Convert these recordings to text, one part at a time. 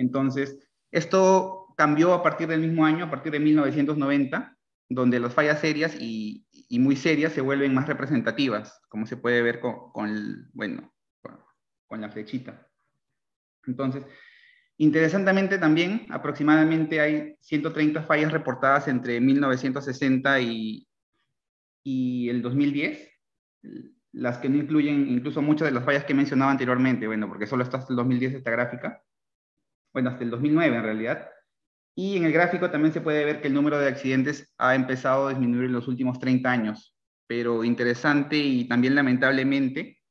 Entonces, esto cambió a partir del mismo año, a partir de 1990, donde las fallas serias y muy serias se vuelven más representativas, como se puede ver bueno, con la flechita. Entonces, interesantemente también, aproximadamente hay 130 fallas reportadas entre 1960 y el 2010, las que no incluyen incluso muchas de las fallas que mencionaba anteriormente, bueno, porque solo está hasta el 2010 esta gráfica, bueno, hasta el 2009 en realidad, y en el gráfico también se puede ver que el número de accidentes ha empezado a disminuir en los últimos 30 años, pero interesante y también lamentablemente,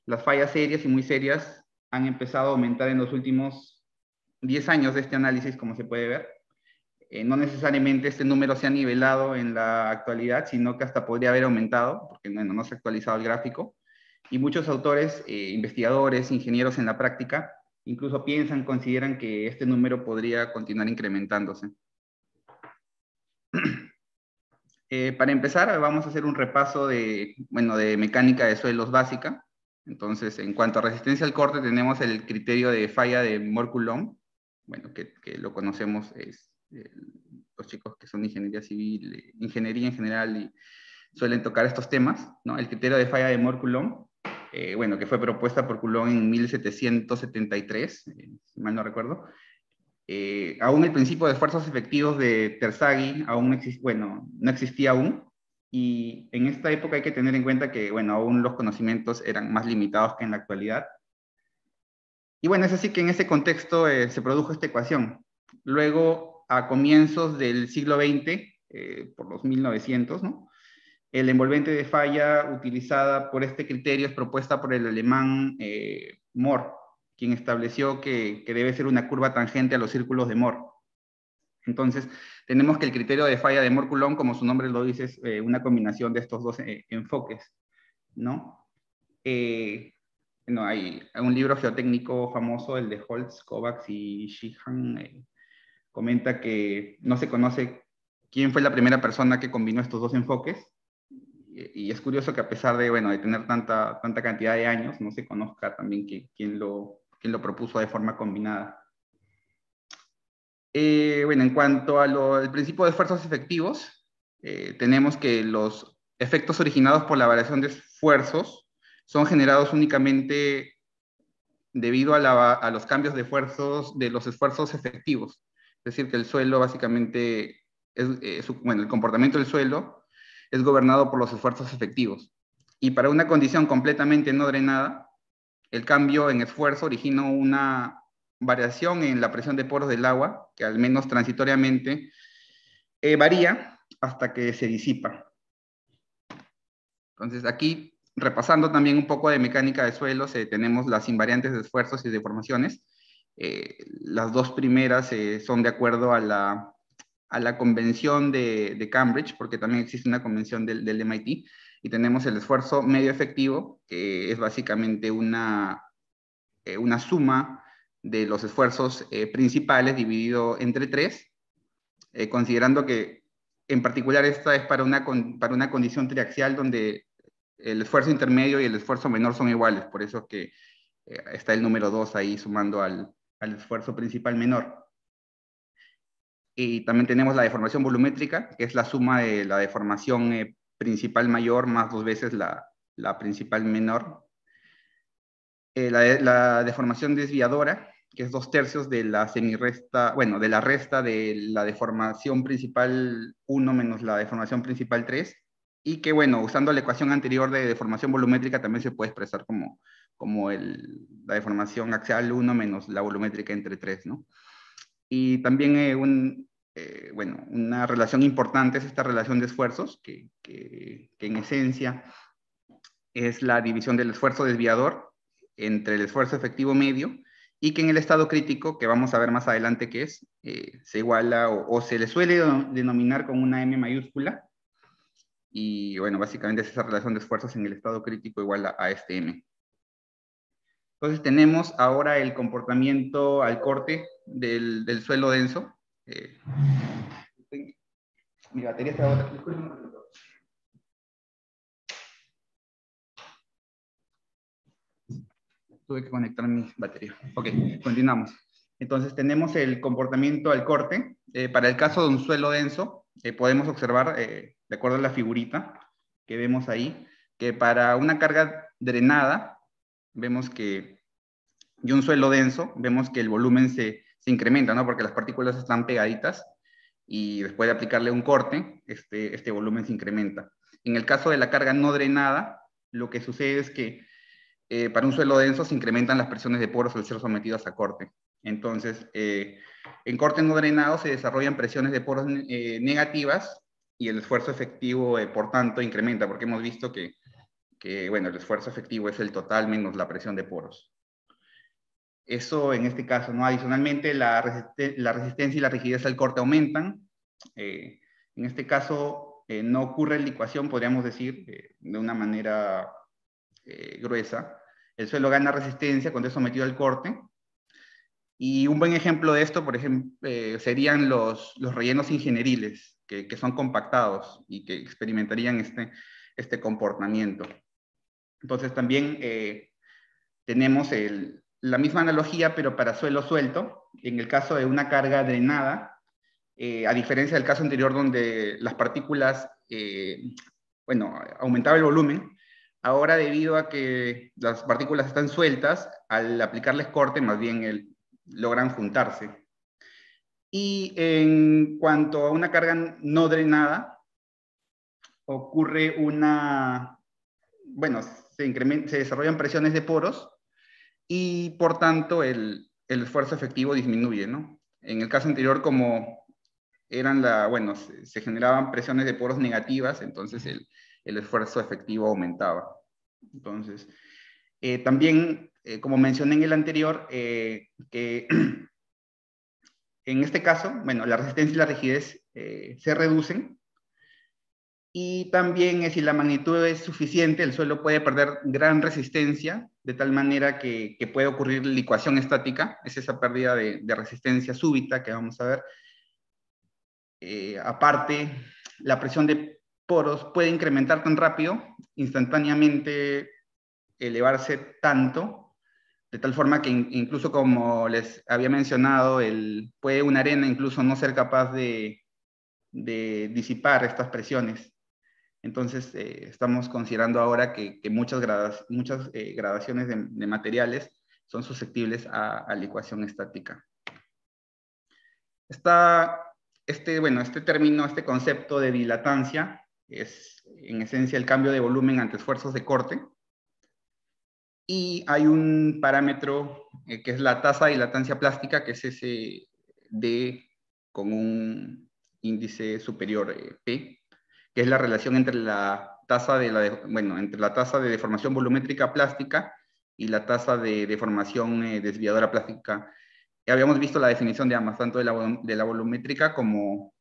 las fallas serias y muy serias han empezado a aumentar en los últimos 10 años de este análisis, como se puede ver. No necesariamente este número se ha nivelado en la actualidad, sino que hasta podría haber aumentado, porque bueno, no se ha actualizado el gráfico. Y muchos autores, investigadores, ingenieros en la práctica, incluso consideran que este número podría continuar incrementándose. Para empezar, vamos a hacer un repaso de mecánica de suelos básica. Entonces, en cuanto a resistencia al corte, tenemos el criterio de falla de Mohr-Coulomb, bueno, que lo conocemos, los chicos que son de ingeniería civil, ingeniería en general, y suelen tocar estos temas, ¿no? El criterio de falla de Mohr-Coulomb, bueno, que fue propuesta por Coulomb en 1773, si mal no recuerdo. Aún el principio de esfuerzos efectivos de Terzaghi aún no existía aún, y en esta época hay que tener en cuenta que, bueno, aún los conocimientos eran más limitados que en la actualidad. Y bueno, es así que en ese contexto se produjo esta ecuación. Luego, a comienzos del siglo XX, por los 1900, ¿no? El envolvente de falla utilizada por este criterio es propuesta por el alemán Mohr, quien estableció que debe ser una curva tangente a los círculos de Mohr. Entonces, tenemos que el criterio de falla de Mohr-Coulomb, como su nombre lo dice, es una combinación de estos dos enfoques, ¿no? No, hay un libro geotécnico famoso, el de Holtz, Kovacs y Sheehan, comenta que no se conoce quién fue la primera persona que combinó estos dos enfoques, y es curioso que a pesar de, bueno, de tener tanta cantidad de años, no se conozca también quién lo propuso de forma combinada. Bueno, en cuanto al principio de esfuerzos efectivos, tenemos que los efectos originados por la variación de esfuerzos son generados únicamente debido a los cambios de los esfuerzos efectivos. Es decir, que el suelo básicamente, el comportamiento del suelo es gobernado por los esfuerzos efectivos. Y para una condición completamente no drenada, el cambio en esfuerzo origina una variación en la presión de poros del agua, que al menos transitoriamente varía hasta que se disipa. Entonces aquí, repasando también un poco de mecánica de suelos, tenemos las invariantes de esfuerzos y deformaciones. Las dos primeras son de acuerdo a la convención de Cambridge, porque también existe una convención del MIT, y tenemos el esfuerzo medio efectivo, que es básicamente una suma de los esfuerzos principales dividido entre 3, considerando que en particular esta es para una condición triaxial donde el esfuerzo intermedio y el esfuerzo menor son iguales, por eso que está el número 2 ahí sumando al esfuerzo principal menor. Y también tenemos la deformación volumétrica, que es la suma de la deformación principal mayor más 2 veces la principal menor. La deformación desviadora, que es 2/3 de la semirresta, bueno, de la resta de la deformación principal 1 menos la deformación principal 3, y que, bueno, usando la ecuación anterior de deformación volumétrica también se puede expresar como la deformación axial 1 menos la volumétrica entre 3, ¿no? Y también una relación importante es esta relación de esfuerzos, que en esencia es la división del esfuerzo desviador entre el esfuerzo efectivo medio, y que en el estado crítico, que vamos a ver más adelante qué es, se iguala o se le suele denominar con una M mayúscula, y bueno, básicamente es esa relación de esfuerzos en el estado crítico igual a este M. Entonces tenemos ahora el comportamiento al corte del suelo denso. Mi batería está ahora. Tuve que conectar mi batería. Ok, continuamos. Entonces tenemos el comportamiento al corte. Para el caso de un suelo denso, podemos observar, de acuerdo a la figurita que vemos ahí, que para una carga drenada, vemos que, y un suelo denso, vemos que el volumen se incrementa, ¿no? Porque las partículas están pegaditas y después de aplicarle un corte, este volumen se incrementa. En el caso de la carga no drenada, lo que sucede es que para un suelo denso se incrementan las presiones de poros al ser sometidos a corte. Entonces, en corte no drenado se desarrollan presiones de poros negativas y el esfuerzo efectivo, por tanto, incrementa, porque hemos visto que, bueno, el esfuerzo efectivo es el total menos la presión de poros. Eso en este caso, ¿no? Adicionalmente, la resistencia y la rigidez al corte aumentan. En este caso, no ocurre licuación, podríamos decir, de una manera gruesa. El suelo gana resistencia cuando es sometido al corte. Y un buen ejemplo de esto, por ejemplo, serían los rellenos ingenieriles, que son compactados y que experimentarían este comportamiento. Entonces también tenemos la misma analogía, pero para suelo suelto. En el caso de una carga drenada, a diferencia del caso anterior donde las partículas, bueno, aumentaba el volumen, ahora debido a que las partículas están sueltas, al aplicarles corte, más bien logran juntarse. Y en cuanto a una carga no drenada, ocurre bueno, se desarrollan presiones de poros y por tanto el esfuerzo efectivo disminuye, ¿no? En el caso anterior, como bueno, se generaban presiones de poros negativas, entonces el esfuerzo efectivo aumentaba. Entonces, también, como mencioné en el anterior, que en este caso, bueno, la resistencia y la rigidez se reducen, y también si la magnitud es suficiente, el suelo puede perder gran resistencia, de tal manera que puede ocurrir licuación estática, es esa pérdida de resistencia súbita que vamos a ver. Aparte, la presión de poros puede incrementar tan rápido, instantáneamente elevarse tanto, de tal forma que incluso como les había mencionado, puede una arena incluso no ser capaz de disipar estas presiones. Entonces, estamos considerando ahora que muchas gradaciones de materiales son susceptibles a licuación estática. Bueno, este término, este concepto de dilatancia es en esencia el cambio de volumen ante esfuerzos de corte. Y hay un parámetro que es la tasa de dilatancia plástica, que es ese D con un índice superior P, que es la relación entre la tasa entre la tasa de deformación volumétrica plástica y la tasa de deformación desviadora plástica. Ya habíamos visto la definición de ambas, tanto de la volumétrica como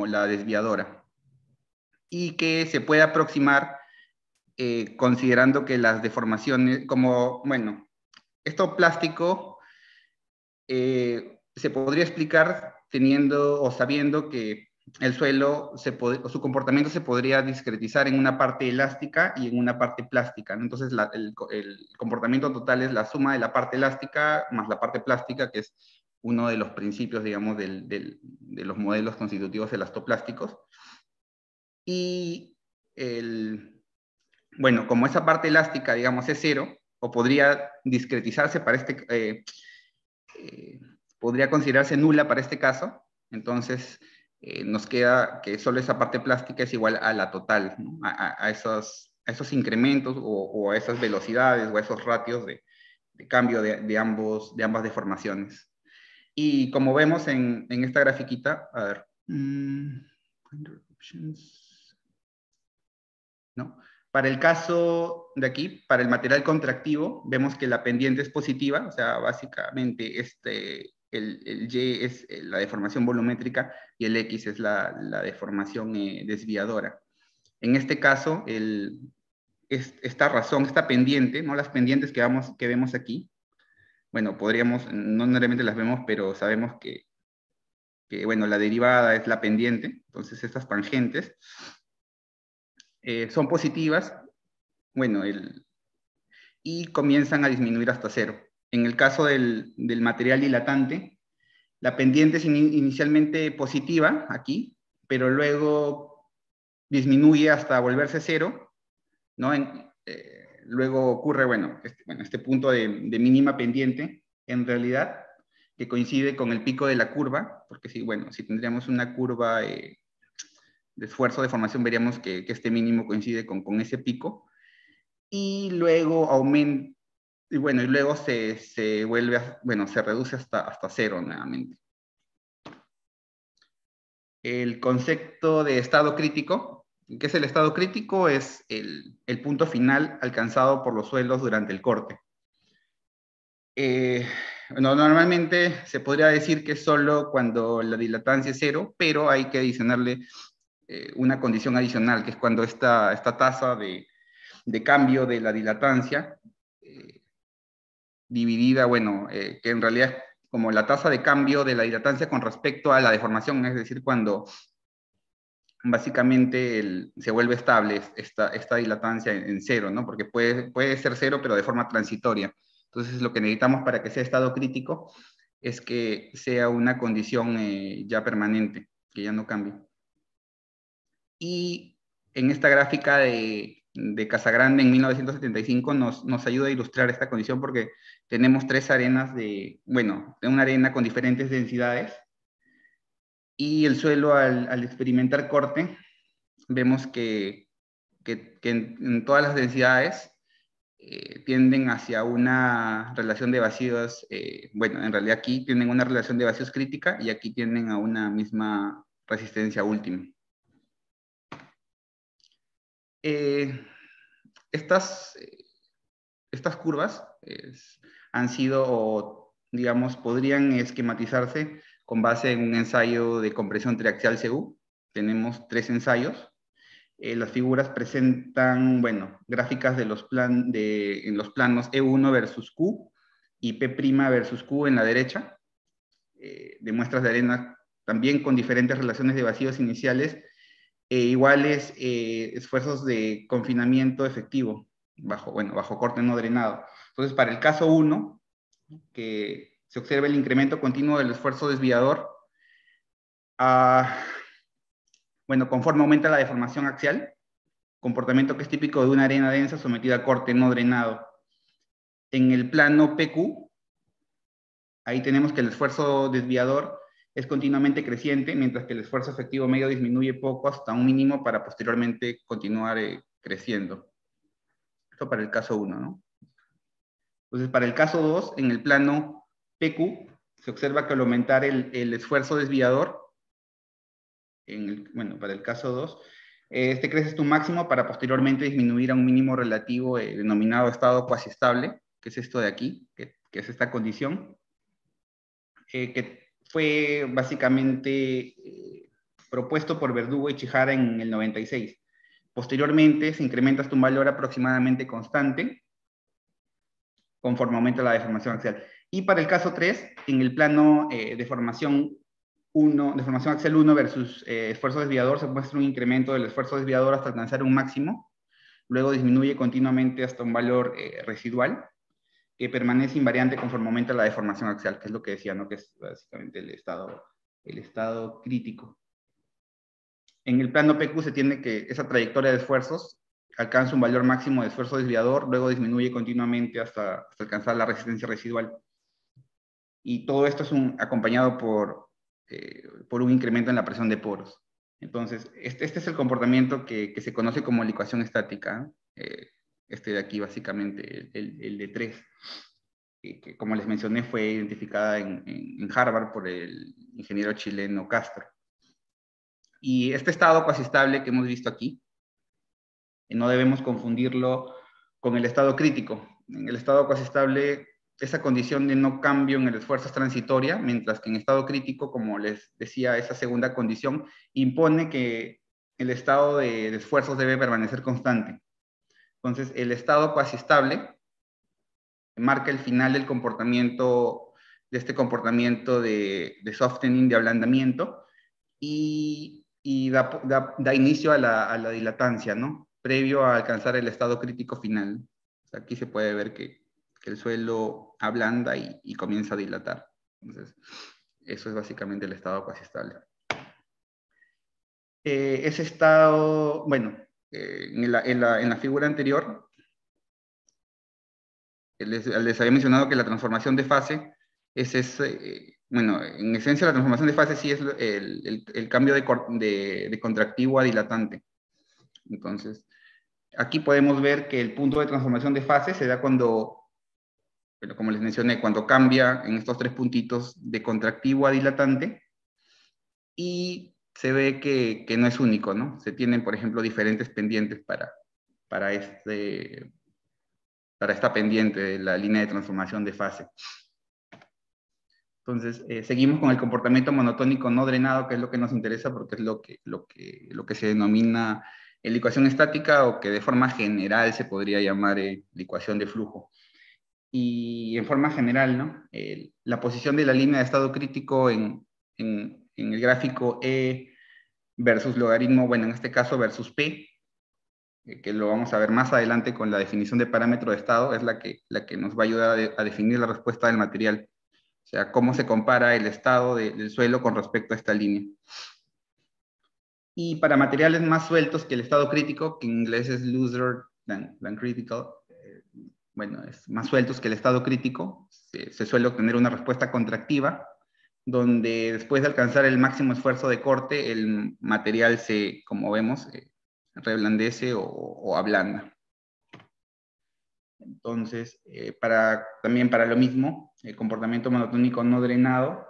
la desviadora, y que se puede aproximar considerando que las deformaciones, bueno, esto plástico se podría explicar teniendo o sabiendo que el suelo, su comportamiento se podría discretizar en una parte elástica y en una parte plástica, ¿no? Entonces el comportamiento total es la suma de la parte elástica más la parte plástica, que es uno de los principios, digamos, de los modelos constitutivos elastoplásticos. Y bueno, como esa parte elástica, digamos, es cero, o podría discretizarse para podría considerarse nula para este caso, entonces nos queda que solo esa parte plástica es igual a la total, ¿no? a esos incrementos o a esas velocidades o a esos ratios de cambio de ambas deformaciones. Y como vemos en esta grafiquita, a ver, ¿no? Para el caso de aquí, para el material contractivo, vemos que la pendiente es positiva, o sea, básicamente el Y es la deformación volumétrica y el X es la deformación desviadora. En este caso, esta pendiente, ¿no? Las pendientes que vemos aquí, bueno, no necesariamente las vemos, pero sabemos que, bueno, la derivada es la pendiente, entonces estas tangentes son positivas, bueno, y comienzan a disminuir hasta cero. en el caso del material dilatante, la pendiente es inicialmente positiva aquí, pero luego disminuye hasta volverse cero, ¿no? Luego ocurre, bueno, este punto de mínima pendiente, en realidad, que coincide con el pico de la curva, porque si, bueno, si tendríamos una curva de esfuerzo de formación, veríamos que este mínimo coincide con ese pico, y luego aumenta, y bueno, y luego se vuelve, bueno, se reduce hasta cero nuevamente. El concepto de estado crítico, ¿qué es el estado crítico? Es el punto final alcanzado por los suelos durante el corte. Bueno, normalmente se podría decir que es solo cuando la dilatancia es cero, pero hay que adicionarle una condición adicional, que es cuando esta tasa de cambio de la dilatancia dividida, bueno, que en realidad es como la tasa de cambio de la dilatancia con respecto a la deformación, es decir, cuando básicamente se vuelve estable esta dilatancia en cero, ¿no? Porque puede ser cero, pero de forma transitoria. Entonces, lo que necesitamos para que sea estado crítico es que sea una condición ya permanente, que ya no cambie. Y en esta gráfica de Casagrande en 1975 nos ayuda a ilustrar esta condición porque tenemos tres arenas de una arena con diferentes densidades, y el suelo al experimentar corte, vemos que en todas las densidades tienden hacia una relación de vacíos, en realidad aquí tienen una relación de vacíos crítica y aquí tienden a una misma resistencia última. Estas curvas han sido, o digamos, podrían esquematizarse con base en un ensayo de compresión triaxial CU. Tenemos 3 ensayos. Las figuras presentan, gráficas en los planos E1 versus Q y P' versus Q en la derecha, de muestras de arena también con diferentes relaciones de vacíos iniciales e iguales esfuerzos de confinamiento efectivo bajo corte no drenado. Entonces, para el caso 1, que se observa el incremento continuo del esfuerzo desviador, conforme aumenta la deformación axial, comportamiento que es típico de una arena densa sometida a corte no drenado. En el plano PQ, ahí tenemos que el esfuerzo desviador es continuamente creciente, mientras que el esfuerzo efectivo medio disminuye poco hasta un mínimo para posteriormente continuar creciendo. Esto para el caso 1, ¿no? Entonces, para el caso 2, en el plano PQ, se observa que al aumentar el esfuerzo desviador, para el caso 2, este crece hasta un máximo para posteriormente disminuir a un mínimo relativo denominado estado cuasi estable, que es esto de aquí, que es esta condición, que fue básicamente propuesto por Verdugo y Chihara en el 96. Posteriormente se incrementa hasta un valor aproximadamente constante conforme aumenta la deformación axial. Y para el caso 3, en el plano deformación axial 1 versus esfuerzo desviador, se muestra un incremento del esfuerzo desviador hasta alcanzar un máximo, luego disminuye continuamente hasta un valor residual, que permanece invariante conforme aumenta la deformación axial, que es lo que decía, ¿no? Que es básicamente el estado crítico. En el plano PQ se tiene que esa trayectoria de esfuerzos alcanza un valor máximo de esfuerzo desviador, luego disminuye continuamente hasta alcanzar la resistencia residual. Y todo esto es acompañado por un incremento en la presión de poros. Entonces, este es el comportamiento que se conoce como licuación estática. Este de aquí, básicamente, el de 3, que como les mencioné fue identificada en Harvard por el ingeniero chileno Castro. Y este estado cuasi estable que hemos visto aquí, no debemos confundirlo con el estado crítico. En el estado cuasi estable, esa condición de no cambio en el esfuerzo es transitoria, mientras que en estado crítico, como les decía, esa segunda condición impone que el estado de esfuerzos debe permanecer constante. Entonces, el estado cuasi estable marca el final del comportamiento, de este comportamiento de softening, de ablandamiento, y da inicio a la dilatancia, ¿no? Previo a alcanzar el estado crítico final. O sea, aquí se puede ver que que el suelo ablanda y comienza a dilatar. Entonces, eso es básicamente el estado cuasi estable. Ese estado, bueno, en la figura anterior, les había mencionado que la transformación de fase bueno, en esencia la transformación de fase sí es el cambio de contractivo a dilatante. Entonces, aquí podemos ver que el punto de transformación de fase se da cuando, bueno, como les mencioné, cuando cambia en estos tres puntitos de contractivo a dilatante, y se ve que no es único, ¿no? Se tienen, por ejemplo, diferentes pendientes para esta pendiente de la línea de transformación de fase. Entonces, seguimos con el comportamiento monotónico no drenado, que es lo que nos interesa porque es lo que se denomina licuación estática, o que de forma general se podría llamar licuación de flujo. Y en forma general, ¿no? La posición de la línea de estado crítico en el gráfico E versus logaritmo, bueno, en este caso versus P, que lo vamos a ver más adelante con la definición de parámetro de estado, es la que nos va a ayudar a definir la respuesta del material. O sea, cómo se compara el estado del suelo con respecto a esta línea. Y para materiales más sueltos que el estado crítico, que en inglés es looser than critical, bueno, es más sueltos que el estado crítico, se suele obtener una respuesta contractiva, donde después de alcanzar el máximo esfuerzo de corte, el material como vemos, reblandece o ablanda. Entonces, también para lo mismo, el comportamiento monotónico no drenado,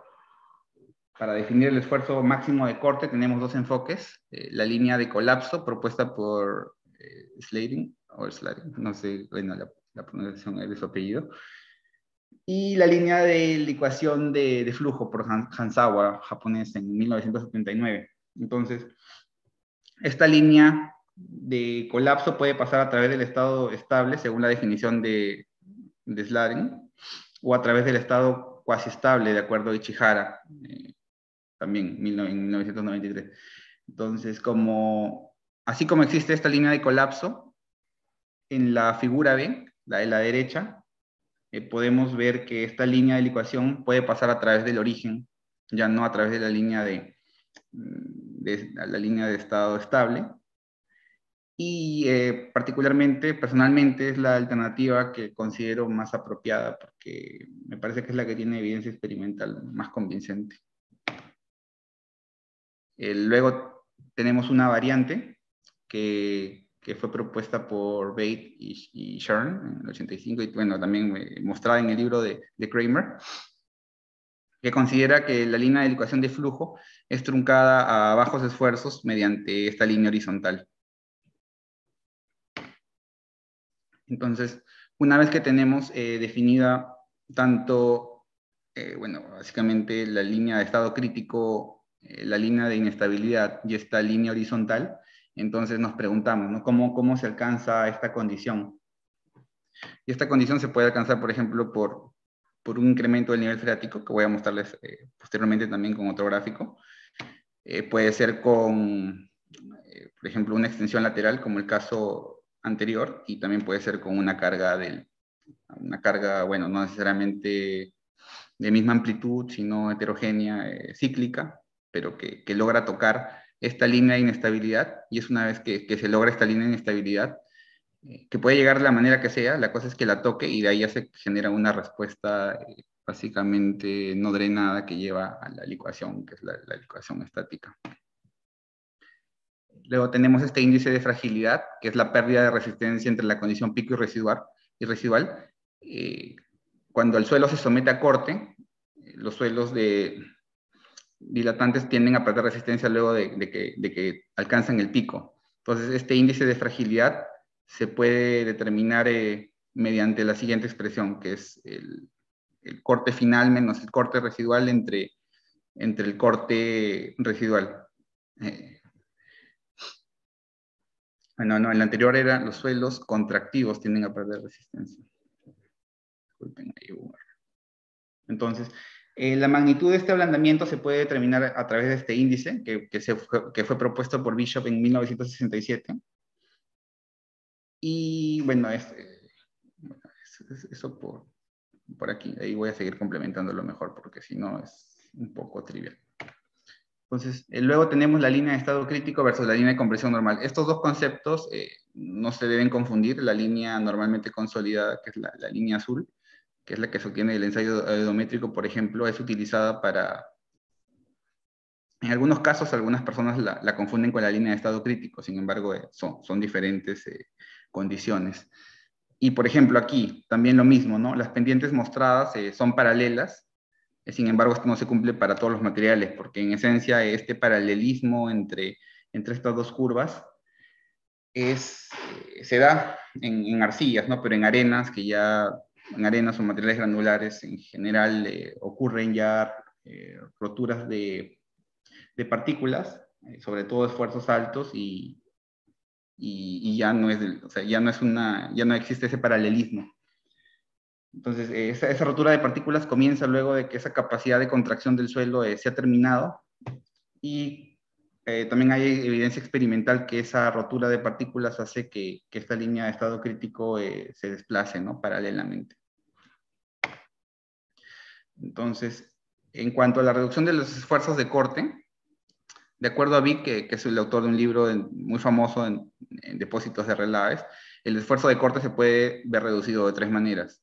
para definir el esfuerzo máximo de corte tenemos dos enfoques: la línea de colapso propuesta por Slading, no sé, bueno, la pronunciación de su apellido, y la línea de licuación de flujo por Hanzawa, japonés, en 1979. Entonces, esta línea de colapso puede pasar a través del estado estable, según la definición de Slading, o a través del estado cuasi estable, de acuerdo a Ichihara, también en 1993. Entonces, así como existe esta línea de colapso, en la figura B, la de la derecha, podemos ver que esta línea de licuación puede pasar a través del origen, ya no a través de la línea de estado estable. Y particularmente, personalmente, es la alternativa que considero más apropiada, porque me parece que es la que tiene evidencia experimental más convincente. Luego tenemos una variante que fue propuesta por Bate y Shern en el 85, y bueno, también mostrada en el libro de Kramer, que considera que la línea de licuación de flujo es truncada a bajos esfuerzos mediante esta línea horizontal. Entonces, una vez que tenemos definida tanto, bueno, básicamente la línea de estado crítico, la línea de inestabilidad y esta línea horizontal, entonces nos preguntamos, ¿no? ¿Cómo se alcanza esta condición? Y esta condición se puede alcanzar, por ejemplo, por un incremento del nivel freático, que voy a mostrarles posteriormente también con otro gráfico. Puede ser con, por ejemplo, una extensión lateral, como el caso anterior, y también puede ser con una carga, bueno, no necesariamente de misma amplitud, sino heterogénea, cíclica, pero que logra tocar esta línea de inestabilidad, y es una vez que se logra esta línea de inestabilidad, que puede llegar de la manera que sea, la cosa es que la toque, y de ahí ya se genera una respuesta básicamente no drenada que lleva a la licuación, que es la licuación estática. Luego tenemos este índice de fragilidad, que es la pérdida de resistencia entre la condición pico y residual. Cuando el suelo se somete a corte, los suelos dilatantes tienden a perder resistencia luego de que alcanzan el pico. Entonces, este índice de fragilidad se puede determinar mediante la siguiente expresión, que es el corte final menos el corte residual entre el corte residual. Bueno, no, en la anterior era los suelos contractivos tienden a perder resistencia. Disculpen, ahí hubo. Entonces, la magnitud de este ablandamiento se puede determinar a través de este índice que fue propuesto por Bishop en 1967. Y bueno, Eso por aquí. Ahí voy a seguir complementándolo mejor, porque si no es un poco trivial. Entonces, luego tenemos la línea de estado crítico versus la línea de compresión normal. Estos dos conceptos no se deben confundir. La línea normalmente consolidada, que es la línea azul, que es la que sostiene el ensayo aerométrico, por ejemplo, es utilizada para... En algunos casos, algunas personas la confunden con la línea de estado crítico, sin embargo, son diferentes condiciones. Y, por ejemplo, aquí también lo mismo, ¿no? Las pendientes mostradas son paralelas, sin embargo, esto no se cumple para todos los materiales, porque en esencia este paralelismo entre estas dos curvas se da en arcillas, ¿no? Pero en arenas, en arenas o materiales granulares, en general ocurren ya roturas de partículas, sobre todo esfuerzos altos, y ya no es, o sea, ya no existe ese paralelismo. Entonces, esa rotura de partículas comienza luego de que esa capacidad de contracción del suelo se ha terminado, y también hay evidencia experimental que esa rotura de partículas hace que esta línea de estado crítico se desplace, ¿no? Paralelamente. Entonces, en cuanto a la reducción de los esfuerzos de corte, de acuerdo a Vic, que es el autor de un libro muy famoso en depósitos de relaves, el esfuerzo de corte se puede ver reducido de tres maneras.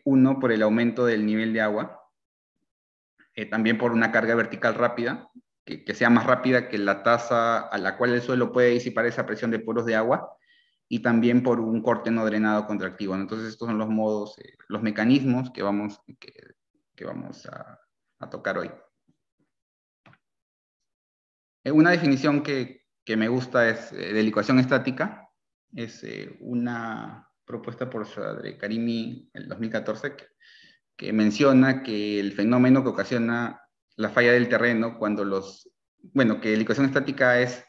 Uno, por el aumento del nivel de agua, también por una carga vertical rápida, que sea más rápida que la tasa a la cual el suelo puede disipar esa presión de poros de agua, y también por un corte no drenado contractivo. Entonces, estos son los modos, los mecanismos que vamos a tocar hoy. Una definición que me gusta es de licuación estática. Es una propuesta por Sadre Karimi en el 2014 que menciona que el fenómeno que ocasiona la falla del terreno que licuación estática es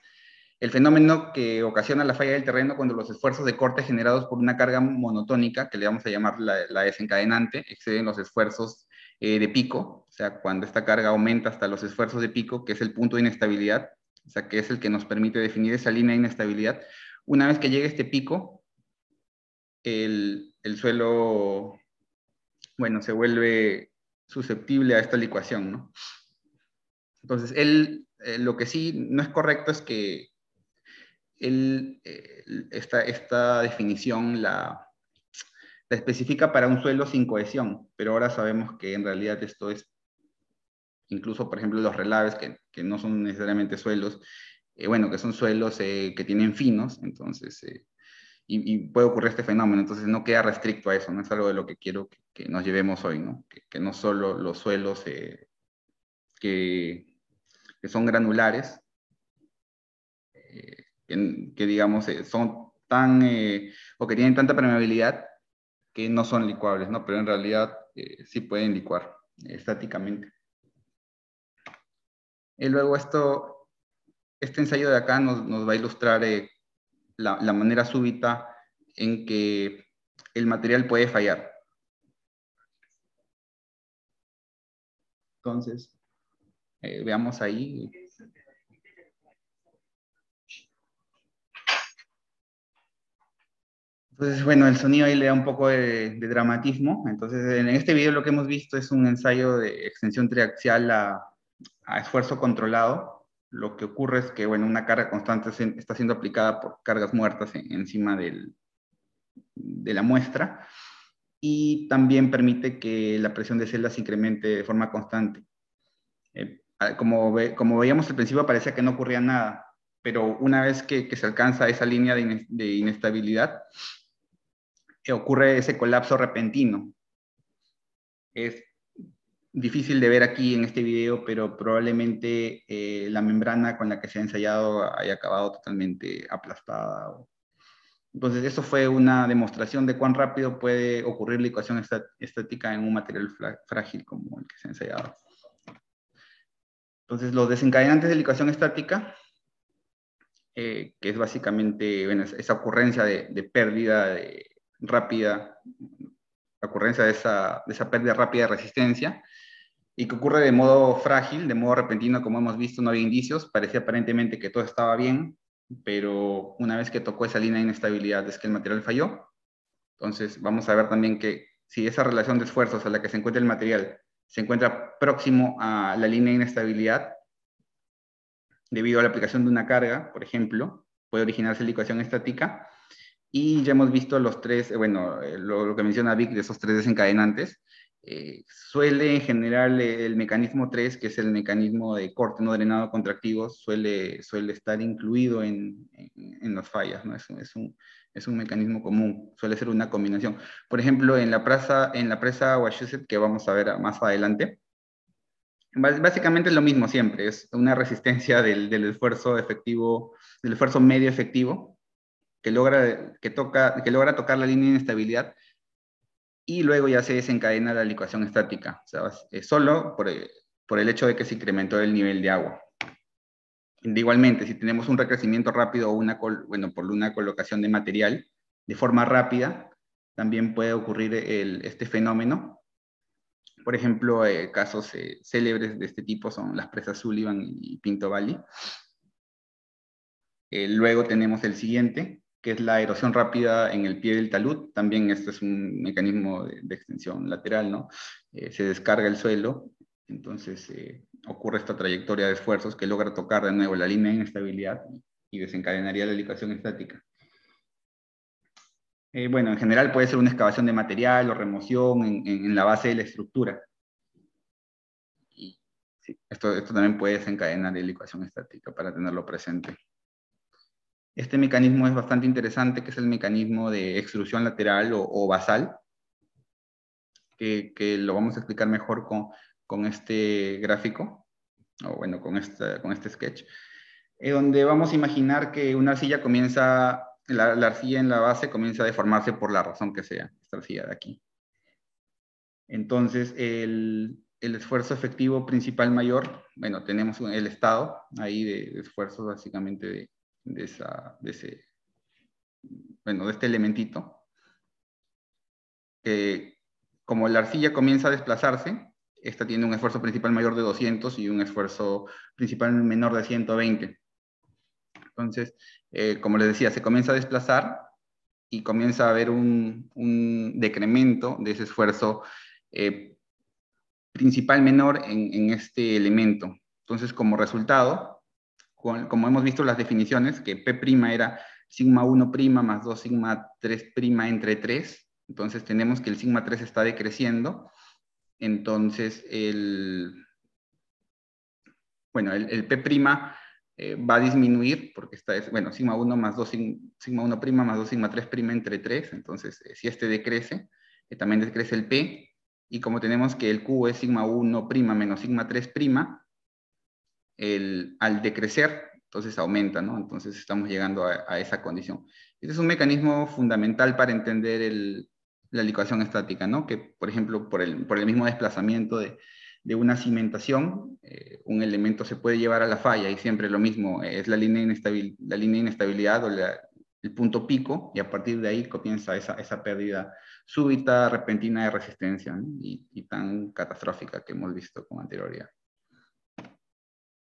el fenómeno que ocasiona la falla del terreno cuando los esfuerzos de corte generados por una carga monotónica, que le vamos a llamar la desencadenante, exceden los esfuerzos de pico, o sea, cuando esta carga aumenta hasta los esfuerzos de pico, que es el punto de inestabilidad, o sea, que es el que nos permite definir esa línea de inestabilidad. Una vez que llegue este pico, el suelo, se vuelve susceptible a esta licuación, ¿no? Entonces, lo que sí no es correcto es que esta definición la especifica para un suelo sin cohesión, pero ahora sabemos que en realidad esto es, incluso por ejemplo los relaves, que no son necesariamente suelos, que son suelos que tienen finos, entonces, y puede ocurrir este fenómeno, entonces no queda restricto a eso, no es algo de lo que quiero que nos llevemos hoy, ¿no? Que no solo los suelos que son granulares, que digamos son tan, o que tienen tanta permeabilidad que no son licuables, ¿no? Pero en realidad sí pueden licuar estáticamente. Y luego este ensayo de acá nos va a ilustrar la manera súbita en que el material puede fallar. Entonces, veamos ahí. Entonces, el sonido ahí le da un poco de dramatismo. Entonces, en este video lo que hemos visto es un ensayo de extensión triaxial a esfuerzo controlado. Lo que ocurre es que, una carga constante está siendo aplicada por cargas muertas encima de la muestra, y también permite que la presión de celdas se incremente de forma constante. Como veíamos al principio, parecía que no ocurría nada, pero una vez que se alcanza esa línea de inestabilidad, ocurre ese colapso repentino. Es difícil de ver aquí en este video, pero probablemente la membrana con la que se ha ensayado haya acabado totalmente aplastada. Entonces, eso fue una demostración de cuán rápido puede ocurrir licuación estática en un material frágil como el que se ha ensayado. Entonces, los desencadenantes de licuación estática, que es básicamente esa ocurrencia de pérdida rápida, la ocurrencia de esa pérdida rápida de resistencia, y que ocurre de modo frágil, de modo repentino, como hemos visto, no había indicios, parecía aparentemente que todo estaba bien, pero una vez que tocó esa línea de inestabilidad es que el material falló. Entonces, vamos a ver también que si esa relación de esfuerzos a la que se encuentra el material se encuentra próximo a la línea de inestabilidad, debido a la aplicación de una carga, por ejemplo, puede originarse la ecuación estática. Y ya hemos visto los tres, lo que menciona Vic de esos tres desencadenantes. Suele en general el mecanismo 3, que es el mecanismo de corte no drenado contractivo, suele estar incluido en las fallas, ¿no? Es un mecanismo común, suele ser una combinación. Por ejemplo, en la presa Wachusett, que vamos a ver más adelante, básicamente es lo mismo siempre, es una resistencia del esfuerzo efectivo, del esfuerzo medio efectivo, que logra tocar la línea de inestabilidad y luego ya se desencadena la licuación estática, o sea, solo por el hecho de que se incrementó el nivel de agua. Igualmente, si tenemos un recrecimiento rápido o por una colocación de material de forma rápida, también puede ocurrir este fenómeno. Por ejemplo, casos célebres de este tipo son las presas Sullivan y Pinto Valley. Luego tenemos el siguiente, que es la erosión rápida en el pie del talud. También esto es un mecanismo de extensión lateral, ¿no? Se descarga el suelo, entonces ocurre esta trayectoria de esfuerzos que logra tocar de nuevo la línea de inestabilidad y desencadenaría la licuación estática. Bueno, en general puede ser una excavación de material o remoción en la base de la estructura. Y sí, esto también puede desencadenar la licuación estática para tenerlo presente. Este mecanismo es bastante interesante, que es el mecanismo de extrusión lateral o basal, que lo vamos a explicar mejor con este gráfico, o bueno, con este sketch, donde vamos a imaginar que una arcilla comienza, la arcilla en la base comienza a deformarse por la razón que sea, esta arcilla de aquí. Entonces, el esfuerzo efectivo principal mayor, bueno, tenemos el estado ahí de esfuerzos básicamente de este elementito, que como la arcilla comienza a desplazarse, esta tiene un esfuerzo principal mayor de 200 y un esfuerzo principal menor de 120. Entonces, como les decía, se comienza a desplazar y comienza a haber un decremento de ese esfuerzo principal menor en este elemento. Entonces, como resultado, como hemos visto las definiciones, que P' era sigma 1' más 2 sigma 3' entre 3, entonces tenemos que el sigma 3 está decreciendo, entonces el P' va a disminuir, porque sigma 1 más 2 sigma 1' más 2 sigma 3' entre 3, entonces si este decrece, también decrece el P, y como tenemos que el Q es sigma 1' menos sigma 3', al decrecer, entonces aumenta, ¿no? Entonces estamos llegando a esa condición. Este es un mecanismo fundamental para entender la licuación estática, ¿no? Que, por ejemplo, por el mismo desplazamiento de una cimentación, un elemento se puede llevar a la falla y siempre lo mismo, es la línea de inestabilidad o el punto pico, y a partir de ahí comienza esa pérdida súbita, repentina de resistencia, ¿no? y tan catastrófica que hemos visto con anterioridad.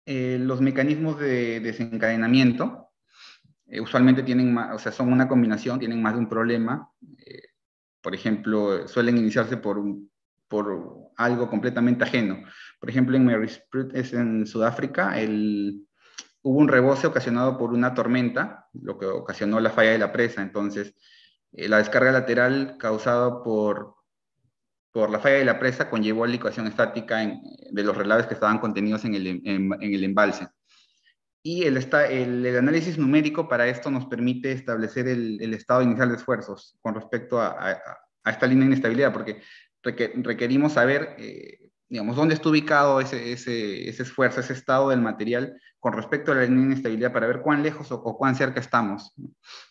Los mecanismos de desencadenamiento usualmente son una combinación, tienen más de un problema. Por ejemplo, suelen iniciarse por algo completamente ajeno. Por ejemplo, en Maritzburg, en Sudáfrica, hubo un rebose ocasionado por una tormenta, lo que ocasionó la falla de la presa. Entonces, la descarga lateral causada por la falla de la presa conllevó a la licuación estática de los relaves que estaban contenidos en el embalse. Y el análisis numérico para esto nos permite establecer el estado inicial de esfuerzos con respecto a esta línea de inestabilidad, porque requerimos saber, digamos, dónde está ubicado ese esfuerzo, ese estado del material con respecto a la línea de inestabilidad para ver cuán lejos o cuán cerca estamos.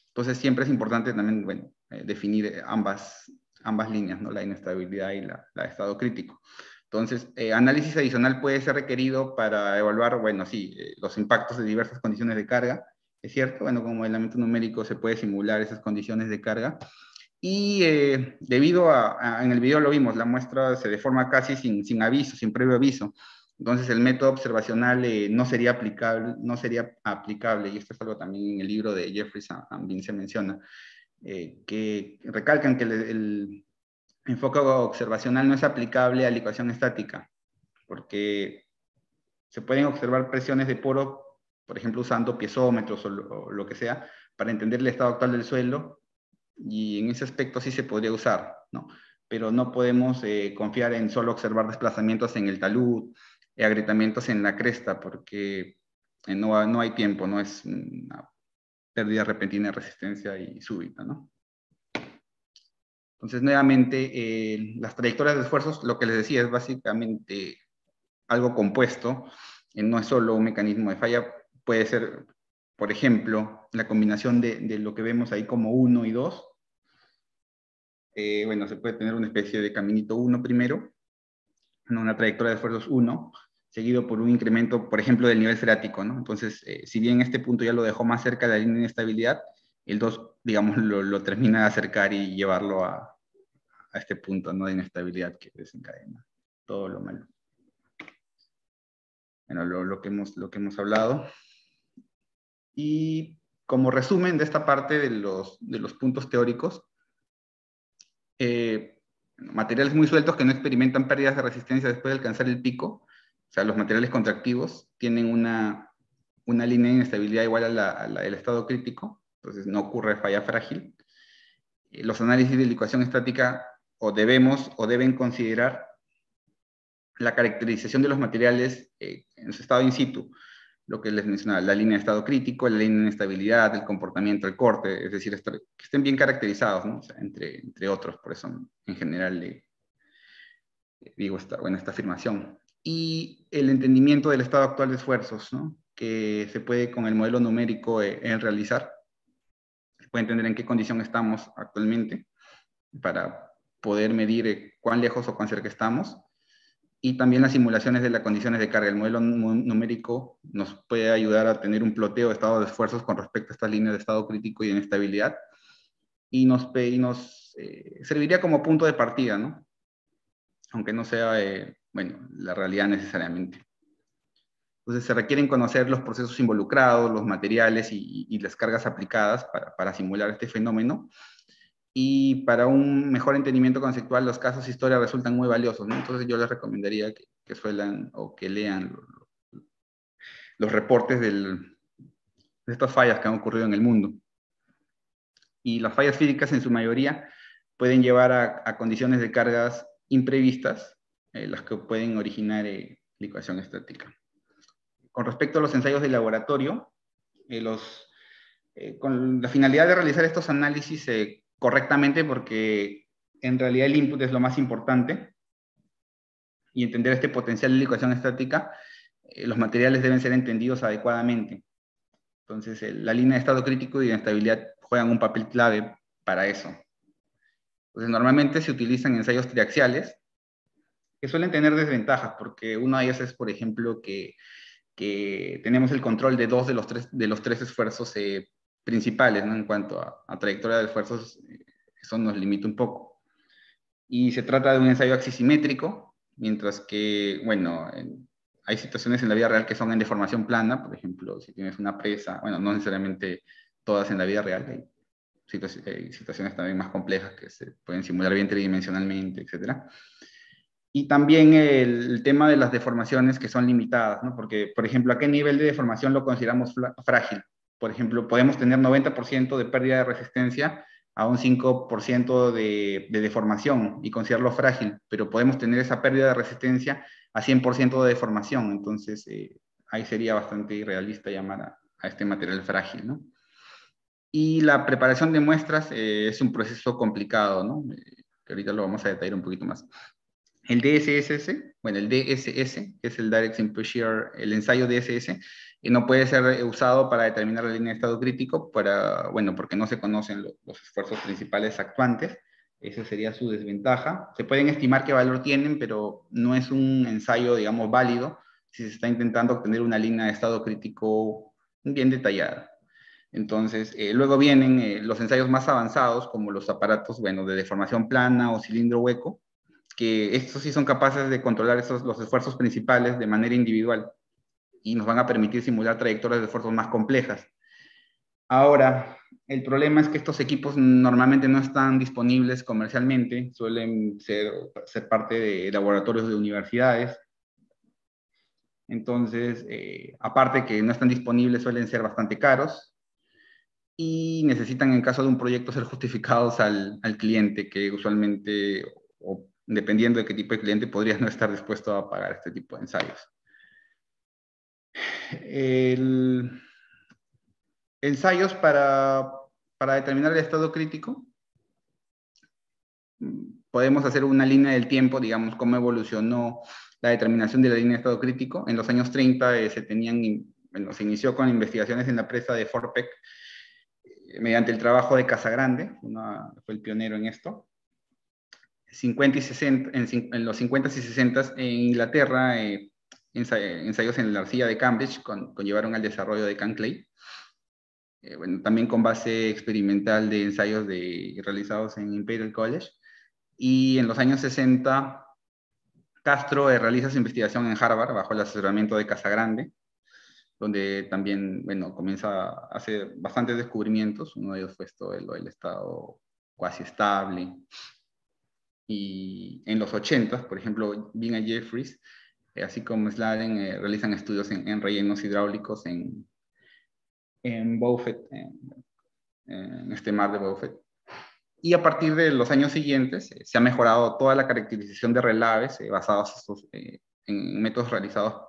Entonces siempre es importante también, definir ambas líneas, ¿no? La inestabilidad y la de estado crítico. Entonces, análisis adicional puede ser requerido para evaluar, los impactos de diversas condiciones de carga. Es cierto, como elemento numérico se puede simular esas condiciones de carga. Y debido en el video lo vimos, la muestra se deforma casi sin aviso, sin previo aviso. Entonces el método observacional no sería aplicable, y esto es algo también en el libro de Jeffries Ambin se menciona. que recalcan que el enfoque observacional no es aplicable a la ecuación estática, porque se pueden observar presiones de poro, por ejemplo, usando piezómetros o lo que sea, para entender el estado actual del suelo, y en ese aspecto sí se podría usar, ¿no? Pero no podemos confiar en solo observar desplazamientos en el talud, agrietamientos en la cresta, porque no hay tiempo, no es una pérdida repentina de resistencia y súbita, ¿no? Entonces, nuevamente, las trayectorias de esfuerzos, lo que les decía, es básicamente algo compuesto, no es solo un mecanismo de falla, puede ser, por ejemplo, la combinación de lo que vemos ahí como 1 y 2. Bueno, se puede tener una especie de caminito 1 primero, una trayectoria de esfuerzos 1, seguido por un incremento, por ejemplo, del nivel freático, ¿no? Entonces, si bien este punto ya lo dejó más cerca de la línea de inestabilidad, el 2, digamos, lo termina de acercar y llevarlo a este punto, ¿no?, de inestabilidad que desencadena todo lo malo. Bueno, lo que hemos hablado. Y como resumen de esta parte de los puntos teóricos, materiales muy sueltos que no experimentan pérdidas de resistencia después de alcanzar el pico, o sea, los materiales contractivos tienen una línea de inestabilidad igual a la del estado crítico, entonces no ocurre falla frágil. Los análisis de la ecuación estática deben considerar la caracterización de los materiales en su estado in situ, lo que les mencionaba, la línea de estado crítico, la línea de inestabilidad, el comportamiento, el corte, es decir, que estén bien caracterizados, ¿no? O sea, entre otros, por eso en general digo esta afirmación. Y el entendimiento del estado actual de esfuerzos, ¿no?, que se puede con el modelo numérico realizar. Se puede entender en qué condición estamos actualmente para poder medir cuán lejos o cuán cerca estamos. Y también las simulaciones de las condiciones de carga. El modelo numérico nos puede ayudar a tener un ploteo de estado de esfuerzos con respecto a estas líneas de estado crítico y de inestabilidad, y nos serviría como punto de partida, ¿no?, aunque no sea, bueno, la realidad necesariamente. Entonces se requieren conocer los procesos involucrados, los materiales y las cargas aplicadas para simular este fenómeno. Y para un mejor entendimiento conceptual, los casos de historia resultan muy valiosos, ¿no? Entonces yo les recomendaría que suelan o que lean los reportes de estas fallas que han ocurrido en el mundo. Y las fallas físicas en su mayoría pueden llevar a condiciones de cargas imprevistas, las que pueden originar la ecuación estática. Con respecto a los ensayos de laboratorio, con la finalidad de realizar estos análisis correctamente, porque en realidad el input es lo más importante, y entender este potencial de la ecuación estática, los materiales deben ser entendidos adecuadamente. Entonces, la línea de estado crítico y de inestabilidad juegan un papel clave para eso. Entonces, normalmente se utilizan ensayos triaxiales, que suelen tener desventajas, porque una de ellas es, por ejemplo, que tenemos el control de 2 de los tres esfuerzos principales, ¿no? En cuanto a trayectoria de esfuerzos, eso nos limita un poco. Y se trata de un ensayo axisimétrico, mientras que, bueno, hay situaciones en la vida real que son en deformación plana. Por ejemplo, si tienes una presa, bueno, no necesariamente todas en la vida real, hay situaciones también más complejas que se pueden simular bien tridimensionalmente, etc. Y también el tema de las deformaciones que son limitadas, ¿no? Porque, por ejemplo, ¿a qué nivel de deformación lo consideramos frágil? Por ejemplo, podemos tener 90% de pérdida de resistencia a un 5% de deformación y considerarlo frágil, pero podemos tener esa pérdida de resistencia a 100% de deformación. Entonces, ahí sería bastante irrealista llamar a este material frágil, ¿no? Y la preparación de muestras es un proceso complicado, ¿no? Que ahorita lo vamos a detallar un poquito más. El DSS, bueno, el DSS, que es el Direct Simple Shear, el ensayo DSS, no puede ser usado para determinar la línea de estado crítico, bueno, porque no se conocen los esfuerzos principales actuantes. Esa sería su desventaja. Se pueden estimar qué valor tienen, pero no es un ensayo, digamos, válido si se está intentando obtener una línea de estado crítico bien detallada. Entonces, luego vienen los ensayos más avanzados, como los aparatos, bueno, de deformación plana o cilindro hueco, que estos sí son capaces de controlar los esfuerzos principales de manera individual y nos van a permitir simular trayectorias de esfuerzos más complejas. Ahora, El problema es que estos equipos normalmente no están disponibles comercialmente, suelen ser parte de laboratorios de universidades. Entonces, aparte que no están disponibles, suelen ser bastante caros y necesitan, en caso de un proyecto, ser justificados al cliente, que usualmente, o dependiendo de qué tipo de cliente, podría no estar dispuesto a pagar este tipo de ensayos. Ensayos para determinar el estado crítico. Podemos hacer una línea del tiempo, digamos, cómo evolucionó la determinación de la línea de estado crítico. En los años 30 se inició con investigaciones en la presa de Fort Peck mediante el trabajo de Casagrande, fue el pionero en esto. 50 y 60, en los 50 y 60 en Inglaterra, ensayos en la arcilla de Cambridge conllevaron al desarrollo de Can-Clay. Bueno, también con base experimental de ensayos realizados en Imperial College. Y en los años 60, Castro realiza su investigación en Harvard bajo el asesoramiento de Casagrande, donde también, bueno, comienza a hacer bastantes descubrimientos. Uno de ellos fue esto, el estado cuasi estable. Y en los 80, por ejemplo, Bing y Jeffries, así como Sladen, realizan estudios en rellenos hidráulicos en Beaufort, en este mar de Beaufort. Y a partir de los años siguientes se ha mejorado toda la caracterización de relaves basados en métodos realizados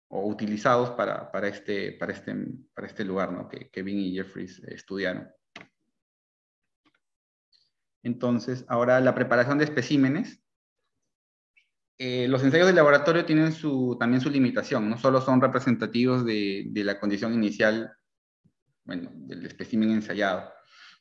o utilizados para este lugar, ¿no? que Bing y Jeffries estudiaron. Entonces, ahora la preparación de especímenes. Los ensayos de laboratorio tienen también su limitación, no solo son representativos de la condición inicial, bueno, del espécimen ensayado.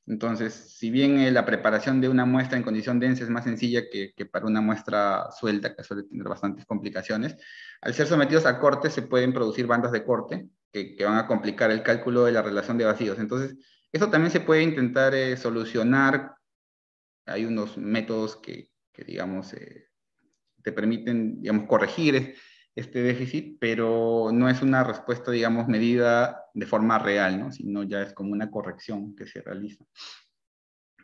Entonces, si bien la preparación de una muestra en condición densa es más sencilla que para una muestra suelta, que suele tener bastantes complicaciones, al ser sometidos a corte se pueden producir bandas de corte que van a complicar el cálculo de la relación de vacíos. Entonces, eso también se puede intentar solucionar. Hay unos métodos que digamos, te permiten, digamos, corregir este déficit, pero no es una respuesta, digamos, medida de forma real, ¿no? Sino ya es como una corrección que se realiza.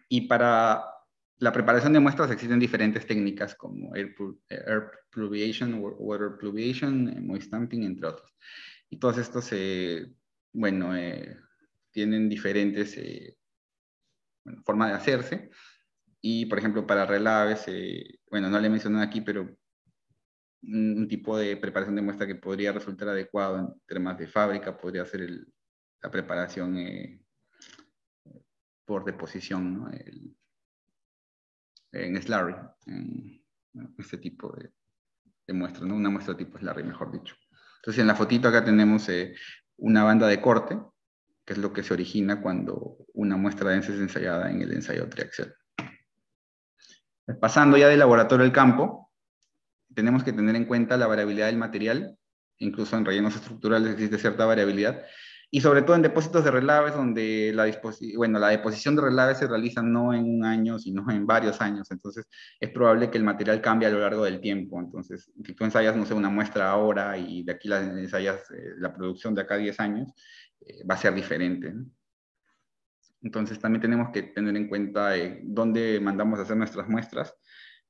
Y para la preparación de muestras existen diferentes técnicas como air pluviation, water pluviation, moist stamping, entre otros. Y todos estos, bueno, tienen diferentes formas de hacerse. Y, por ejemplo, para relaves, bueno, no le mencioné aquí, pero un tipo de preparación de muestra que podría resultar adecuado en temas de fábrica podría ser la preparación por deposición, ¿no? En slurry, este tipo de muestra, ¿no? Una muestra tipo slurry, mejor dicho. Entonces, en la fotito acá tenemos una banda de corte, que es lo que se origina cuando una muestra densa es ensayada en el ensayo triaxial. Pasando ya del laboratorio al campo, tenemos que tener en cuenta la variabilidad del material, incluso en rellenos estructurales existe cierta variabilidad, y sobre todo en depósitos de relaves, donde la deposición de relaves se realiza no en un año, sino en varios años, entonces es probable que el material cambie a lo largo del tiempo. Entonces, si tú ensayas, no sé, una muestra ahora y de aquí ensayas la producción de acá a 10 años, va a ser diferente, ¿no? Entonces también tenemos que tener en cuenta dónde mandamos a hacer nuestras muestras,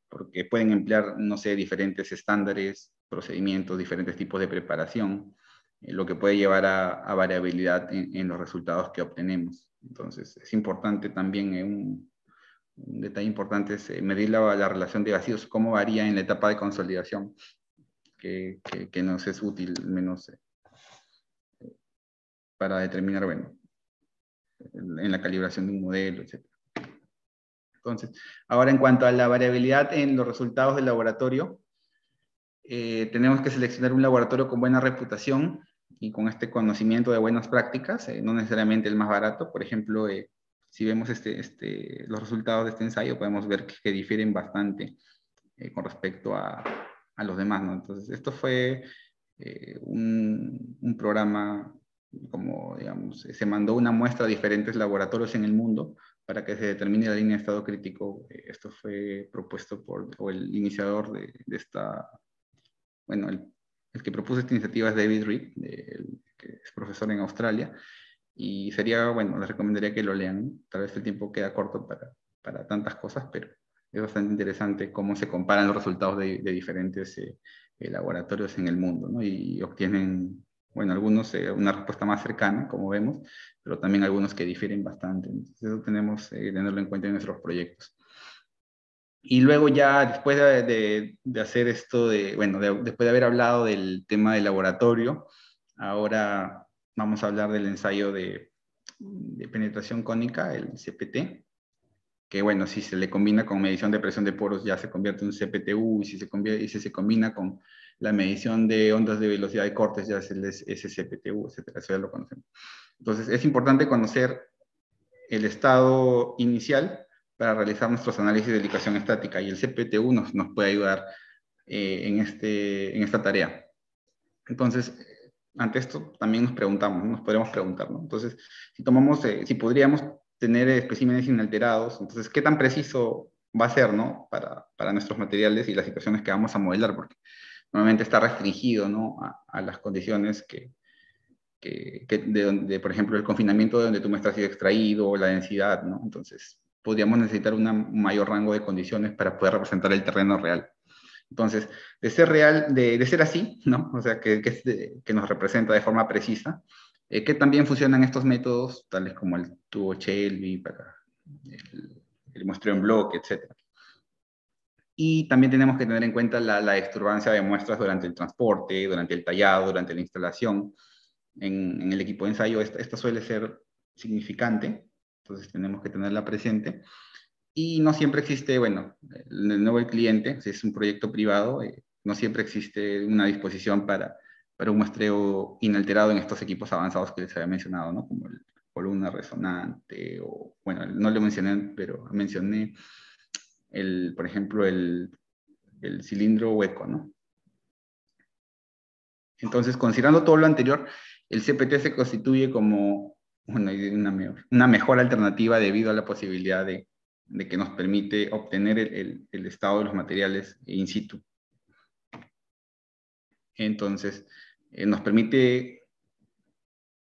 porque pueden emplear, no sé, diferentes estándares, procedimientos, diferentes tipos de preparación, lo que puede llevar a variabilidad en los resultados que obtenemos. Entonces es importante también, un detalle importante es medir la relación de vacíos, cómo varía en la etapa de consolidación, que nos es útil, menos para determinar, bueno, en la calibración de un modelo, etc. Entonces, ahora en cuanto a la variabilidad en los resultados del laboratorio, tenemos que seleccionar un laboratorio con buena reputación y con este conocimiento de buenas prácticas, no necesariamente el más barato. Por ejemplo, si vemos los resultados de este ensayo, podemos ver que difieren bastante con respecto a los demás, ¿no? Entonces, esto fue un programa, como digamos, se mandó una muestra a diferentes laboratorios en el mundo para que se determine la línea de estado crítico. Esto fue propuesto o el iniciador de esta, bueno, el que propuso esta iniciativa es David Reed, que es profesor en Australia, Y sería, bueno, les recomendaría que lo lean. Tal vez el tiempo queda corto para tantas cosas, pero es bastante interesante cómo se comparan los resultados de diferentes laboratorios en el mundo, ¿no? Y obtienen, bueno, algunos una respuesta más cercana, como vemos, pero también algunos que difieren bastante. Entonces, eso tenemos que tenerlo en cuenta en nuestros proyectos. Y luego ya, después de hacer esto, bueno, después de haber hablado del tema del laboratorio, ahora vamos a hablar del ensayo de penetración cónica, el CPT, que bueno, si se le combina con medición de presión de poros ya se convierte en un CPTU, y si se combina con la medición de ondas de velocidad de cortes ya es el SCPTU, etcétera, eso ya lo conocemos. Entonces es importante conocer el estado inicial para realizar nuestros análisis de ecuación estática, y el CPTU nos puede ayudar en esta tarea. Entonces, ante esto también nos podemos preguntar, ¿no? Entonces, si podríamos tener especímenes inalterados, entonces, ¿qué tan preciso va a ser, ¿no? Para nuestros materiales y las situaciones que vamos a modelar, porque normalmente está restringido, ¿no? A las condiciones por ejemplo, el confinamiento de donde tu muestra ha sido extraído, o la densidad, ¿no? Entonces, podríamos necesitar un mayor rango de condiciones para poder representar el terreno real. Entonces, de ser real, de ser así, ¿no? O sea, que nos representa de forma precisa, que también funcionan estos métodos, tales como el tubo Shelby para el muestreo en bloque, etc. Y también tenemos que tener en cuenta la disturbancia de muestras durante el transporte, durante el tallado, durante la instalación. En el equipo de ensayo esta suele ser significante, entonces tenemos que tenerla presente. Y no siempre existe, bueno, de nuevo el cliente, si es un proyecto privado, no siempre existe una disposición para un muestreo inalterado en estos equipos avanzados que les había mencionado, ¿no? Como el columna resonante, o, bueno, no lo mencioné, pero mencioné, por ejemplo, el cilindro hueco, ¿no? Entonces, considerando todo lo anterior, el CPT se constituye como una mejor alternativa debido a la posibilidad de que nos permite obtener el estado de los materiales in situ. Entonces, nos permite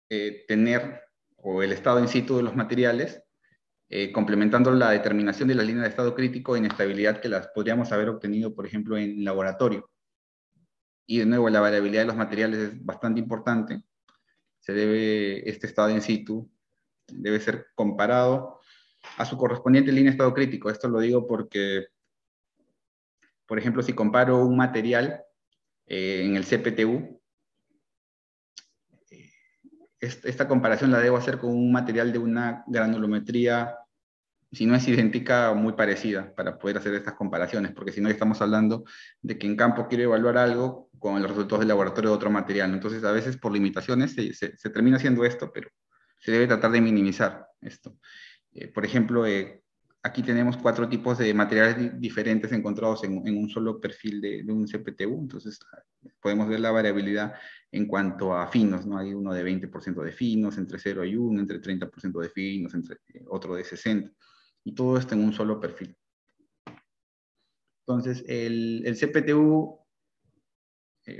tener el estado in situ de los materiales, complementando la determinación de la línea de estado crítico e inestabilidad que las podríamos haber obtenido, por ejemplo, en laboratorio. Y de nuevo, la variabilidad de los materiales es bastante importante. Este estado in situ debe ser comparado a su correspondiente línea de estado crítico. Esto lo digo porque, por ejemplo, si comparo un material en el CPTU, esta comparación la debo hacer con un material de una granulometría, si no es idéntica, muy parecida, para poder hacer estas comparaciones, porque si no estamos hablando de que en campo quiero evaluar algo con los resultados del laboratorio de otro material. Entonces, a veces por limitaciones se termina haciendo esto, pero se debe tratar de minimizar esto. Por ejemplo, aquí tenemos 4 tipos de materiales diferentes encontrados en un solo perfil de un CPTU. Entonces, podemos ver la variabilidad en cuanto a finos, ¿no? Hay uno de 20% de finos, entre 0 y 1, entre 30% de finos, otro de 60%. Y todo esto en un solo perfil. Entonces, el CPTU,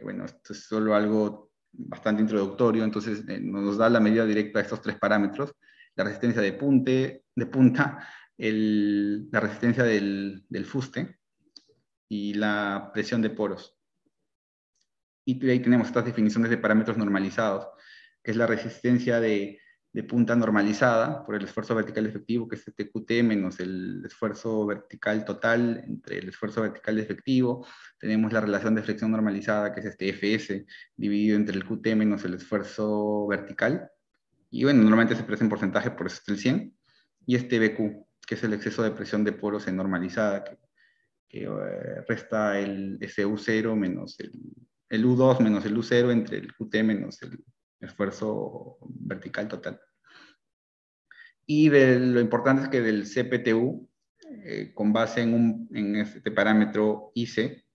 bueno, esto es solo algo bastante introductorio, entonces nos da la medida directa de estos 3 parámetros: la resistencia de punta, la resistencia del fuste y la presión de poros. Y ahí tenemos estas definiciones de parámetros normalizados, que es la resistencia de punta normalizada por el esfuerzo vertical efectivo, que es este QT, menos el esfuerzo vertical total entre el esfuerzo vertical efectivo. Tenemos la relación de flexión normalizada, que es este FS, dividido entre el QT menos el esfuerzo vertical. Y bueno, normalmente se expresa en porcentaje, por eso es el 100. Y este BQ, que es el exceso de presión de poros en normalizada, que resta el SU0 menos el U2 menos el U0 entre el QT menos el esfuerzo vertical total. Y lo importante es que del CPTU, con base en este parámetro IC,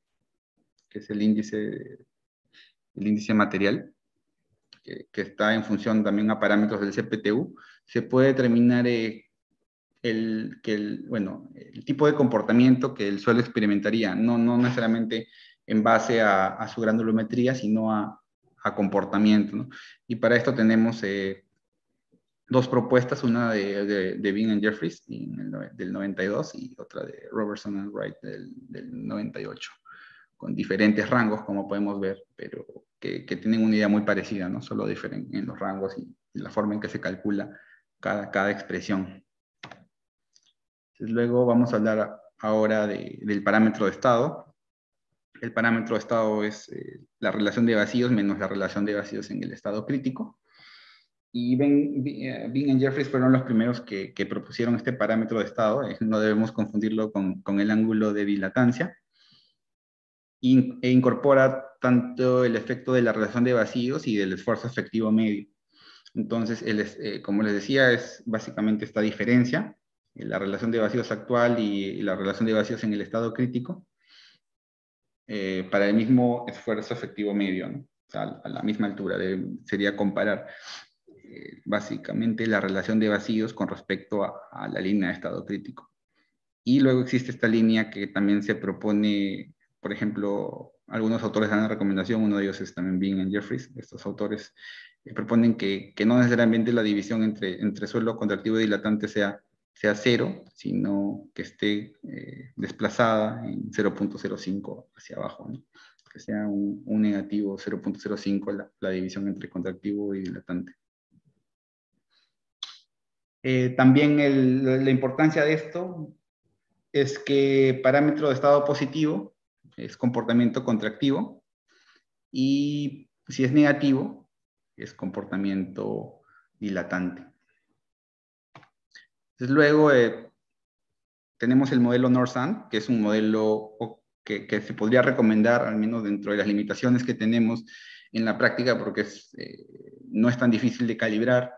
que es el índice material, que está en función también a parámetros del CPTU, se puede determinar el tipo de comportamiento que el suelo experimentaría, no necesariamente en base a su granulometría, sino a comportamiento, ¿no? Y para esto tenemos dos propuestas, una de Bean and Jeffries del 92 y otra de Robertson and Wright del 98, con diferentes rangos, como podemos ver, pero que tienen una idea muy parecida, ¿no? Solo diferente en los rangos y la forma en que se calcula cada expresión. Entonces, luego vamos a hablar ahora del parámetro de estado. El parámetro de estado es la relación de vacíos menos la relación de vacíos en el estado crítico. Y Bean y Jeffries fueron los primeros que propusieron este parámetro de estado. No debemos confundirlo con el ángulo de dilatancia. E incorpora tanto el efecto de la relación de vacíos y del esfuerzo efectivo medio. Entonces, como les decía, es básicamente esta diferencia, la relación de vacíos actual y la relación de vacíos en el estado crítico, para el mismo esfuerzo efectivo medio, ¿no? O sea, a la misma altura. Sería comparar básicamente la relación de vacíos con respecto a la línea de estado crítico. Y luego existe esta línea que también se propone, por ejemplo, algunos autores dan la recomendación, uno de ellos es también Bean and Jeffries. Estos autores proponen que no necesariamente la división entre suelo contractivo y dilatante sea cero, sino que esté desplazada en 0.05 hacia abajo, ¿no? Que sea un negativo 0.05 la división entre contractivo y dilatante. También la importancia de esto es que parámetro de estado positivo es comportamiento contractivo y si es negativo es comportamiento dilatante. Entonces, luego tenemos el modelo North-Sand, que es un modelo que se podría recomendar, al menos dentro de las limitaciones que tenemos en la práctica, porque no es tan difícil de calibrar,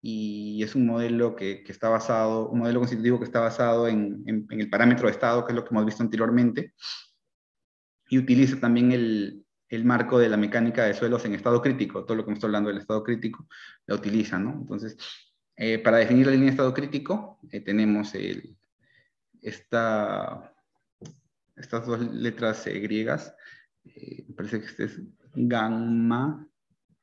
y es un modelo que está basado, un modelo constitutivo que está basado en el parámetro de estado, que es lo que hemos visto anteriormente, y utiliza también el marco de la mecánica de suelos en estado crítico. Todo lo que hemos estado hablando del estado crítico lo utiliza, ¿no? Entonces, para definir la línea de estado crítico, tenemos estas dos letras griegas. Me parece que este es gamma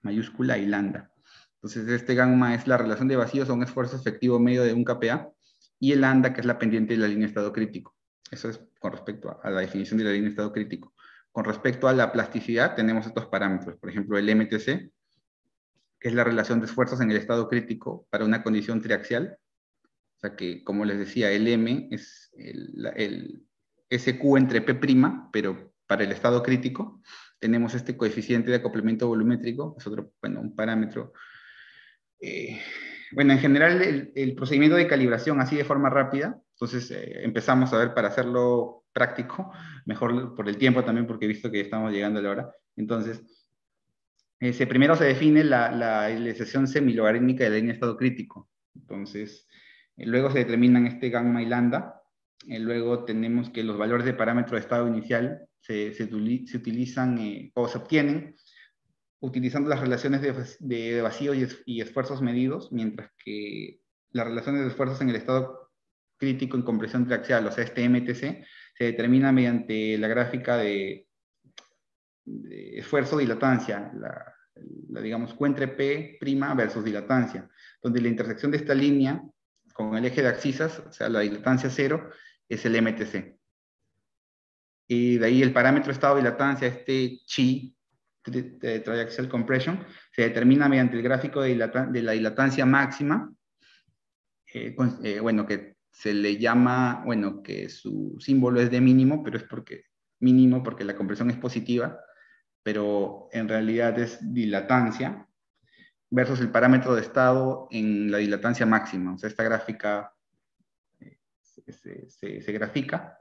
mayúscula y lambda. Entonces, este gamma es la relación de vacíos a un esfuerzo efectivo medio de un kPa, y el lambda, que es la pendiente de la línea de estado crítico. Eso es con respecto a la definición de la línea de estado crítico. Con respecto a la plasticidad, tenemos estos parámetros. Por ejemplo, el MTC, que es la relación de esfuerzos en el estado crítico para una condición triaxial. O sea que, como les decía, el M es el SQ entre P', pero para el estado crítico tenemos este coeficiente de acoplamiento volumétrico, es otro, bueno, un parámetro. Bueno, en general el procedimiento de calibración, así de forma rápida, entonces empezamos a ver, para hacerlo práctico, mejor por el tiempo también, porque he visto que estamos llegando a la hora. Entonces, primero se define la idealización semilogarítmica de la línea de estado crítico. Entonces, luego se determinan este gamma y lambda. Luego tenemos que los valores de parámetro de estado inicial se utilizan o se obtienen utilizando las relaciones de vacío y esfuerzos medidos, mientras que las relaciones de esfuerzos en el estado crítico en compresión triaxial, o sea, este MTC, se determina mediante la gráfica de esfuerzo-dilatancia, digamos, Q entre P' versus dilatancia, donde la intersección de esta línea con el eje de abscisas, o sea, la dilatancia cero, es el MTC. Y de ahí el parámetro estado de dilatancia, este chi, de triaxial compression, se determina mediante el gráfico de la dilatancia máxima, bueno, que se le llama, bueno, que su símbolo es de mínimo, pero es mínimo porque la compresión es positiva, pero en realidad es dilatancia, versus el parámetro de estado en la dilatancia máxima. O sea, esta gráfica se grafica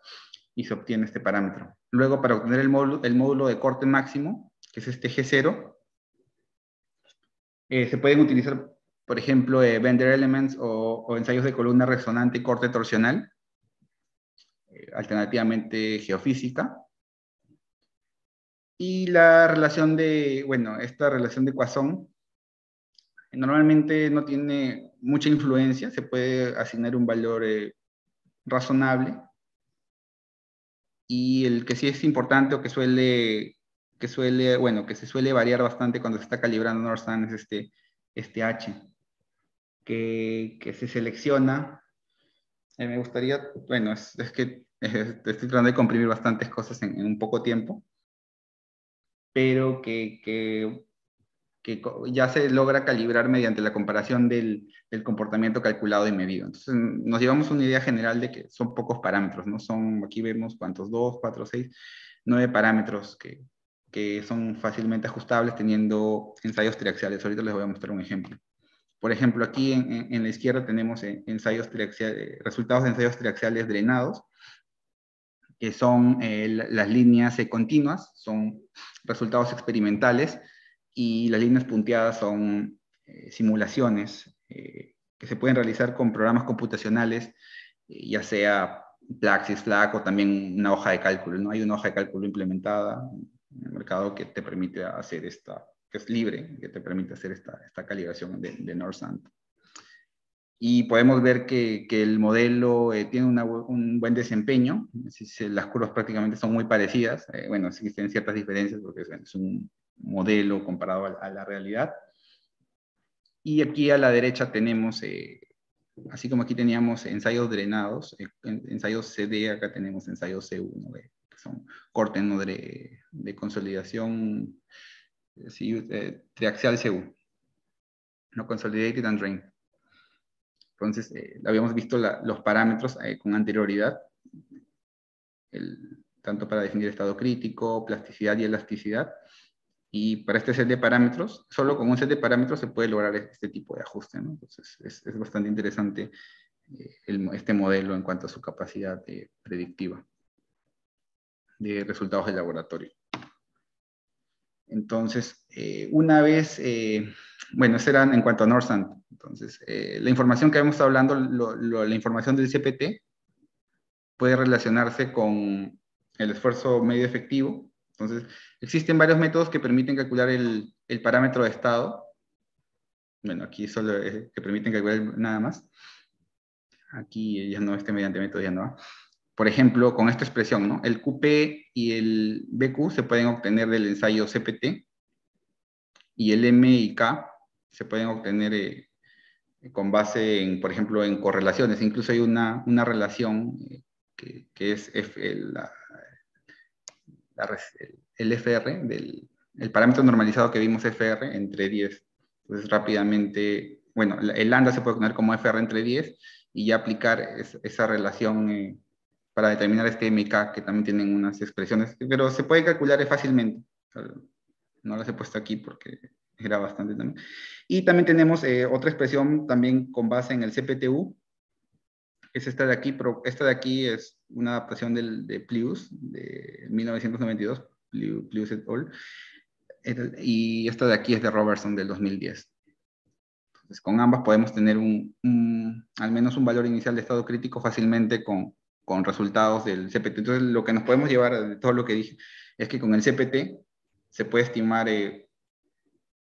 y se obtiene este parámetro. Luego, para obtener el módulo de corte máximo, que es este G0, se pueden utilizar, por ejemplo, Bender Elements o ensayos de columna resonante y corte torsional, alternativamente geofísica. Y la relación esta relación de Poisson normalmente no tiene mucha influencia, se puede asignar un valor razonable, y el que sí es importante o que se suele variar bastante cuando se está calibrando North-Sand es este H. que se selecciona. Me gustaría, bueno, es que estoy tratando de comprimir bastantes cosas en un poco tiempo, pero ya se logra calibrar mediante la comparación del comportamiento calculado y medido. Entonces, nos llevamos una idea general de que son pocos parámetros, ¿no? Aquí vemos cuántos, 2, 4, 6, 9 parámetros que son fácilmente ajustables teniendo ensayos triaxiales. Ahorita les voy a mostrar un ejemplo. Por ejemplo, aquí en la izquierda tenemos resultados de ensayos triaxiales drenados, que son las líneas continuas, son resultados experimentales, y las líneas punteadas son simulaciones que se pueden realizar con programas computacionales, ya sea Plaxis, FLAC o también una hoja de cálculo, ¿no? Hay una hoja de cálculo implementada en el mercado que te permite hacer que es libre, que te permite hacer esta calibración de Northsand. Y podemos ver que el modelo tiene un buen desempeño. Las curvas prácticamente son muy parecidas. Bueno, existen ciertas diferencias porque es un modelo comparado a la realidad. Y aquí a la derecha tenemos, así como aquí teníamos ensayos drenados, ensayos CD, acá tenemos ensayos C1, que son cortes, ¿no?, de consolidación triaxial CU, no consolidated and drain. Entonces, habíamos visto los parámetros con anterioridad, tanto para definir estado crítico, plasticidad y elasticidad. Y para este set de parámetros, solo con un set de parámetros se puede lograr este tipo de ajuste, ¿no? Entonces, es bastante interesante este modelo en cuanto a su capacidad predictiva de resultados de laboratorio. Entonces, una vez, bueno, eso era en cuanto a Northsand. Entonces, la información que hemos estado hablando, la información del CPT, puede relacionarse con el esfuerzo medio efectivo. Entonces, existen varios métodos que permiten calcular el parámetro de estado. Bueno, aquí solo que permiten calcular nada más. Aquí ya no, mediante método ya no va. Por ejemplo, con esta expresión, ¿no? El QP y el BQ se pueden obtener del ensayo CPT, y el M y K se pueden obtener con base en, por ejemplo, en correlaciones. Incluso hay una relación que es el FR, el parámetro normalizado que vimos FR entre 10. Entonces rápidamente, bueno, el lambda se puede poner como FR entre 10 y ya aplicar esa relación para determinar este MK, que también tienen unas expresiones, pero se puede calcular fácilmente. No las he puesto aquí porque era bastante también. Y también tenemos otra expresión también con base en el CPTU, es esta de aquí, pero esta de aquí es una adaptación de Plius de 1992, Plius et al. Y esta de aquí es de Robertson del 2010. Entonces, con ambas podemos tener al menos un valor inicial de estado crítico fácilmente con resultados del CPT. Entonces, lo que nos podemos llevar de todo lo que dije es que con el CPT se puede estimar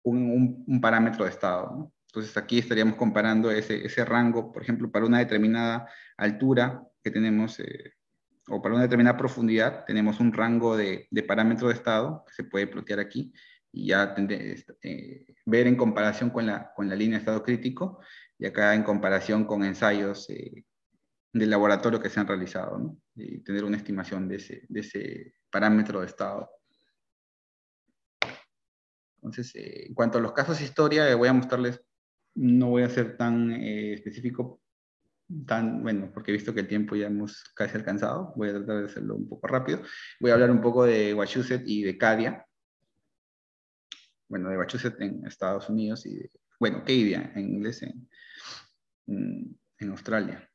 un parámetro de estado, ¿no? Entonces aquí estaríamos comparando ese rango, por ejemplo, para una determinada altura que tenemos, o para una determinada profundidad, tenemos un rango de parámetro de estado que se puede plotear aquí y ya ver en comparación con la línea de estado crítico, y acá en comparación con ensayos del laboratorio que se han realizado, ¿no? Y tener una estimación de ese parámetro de estado. Entonces, en cuanto a los casos historia, voy a mostrarles, no voy a ser tan específico, bueno, porque he visto que el tiempo ya hemos casi alcanzado, voy a tratar de hacerlo un poco rápido. Voy a hablar un poco de Wachusett y de Cadia. Bueno, de Wachusett en Estados Unidos y bueno, Cadia en inglés en Australia.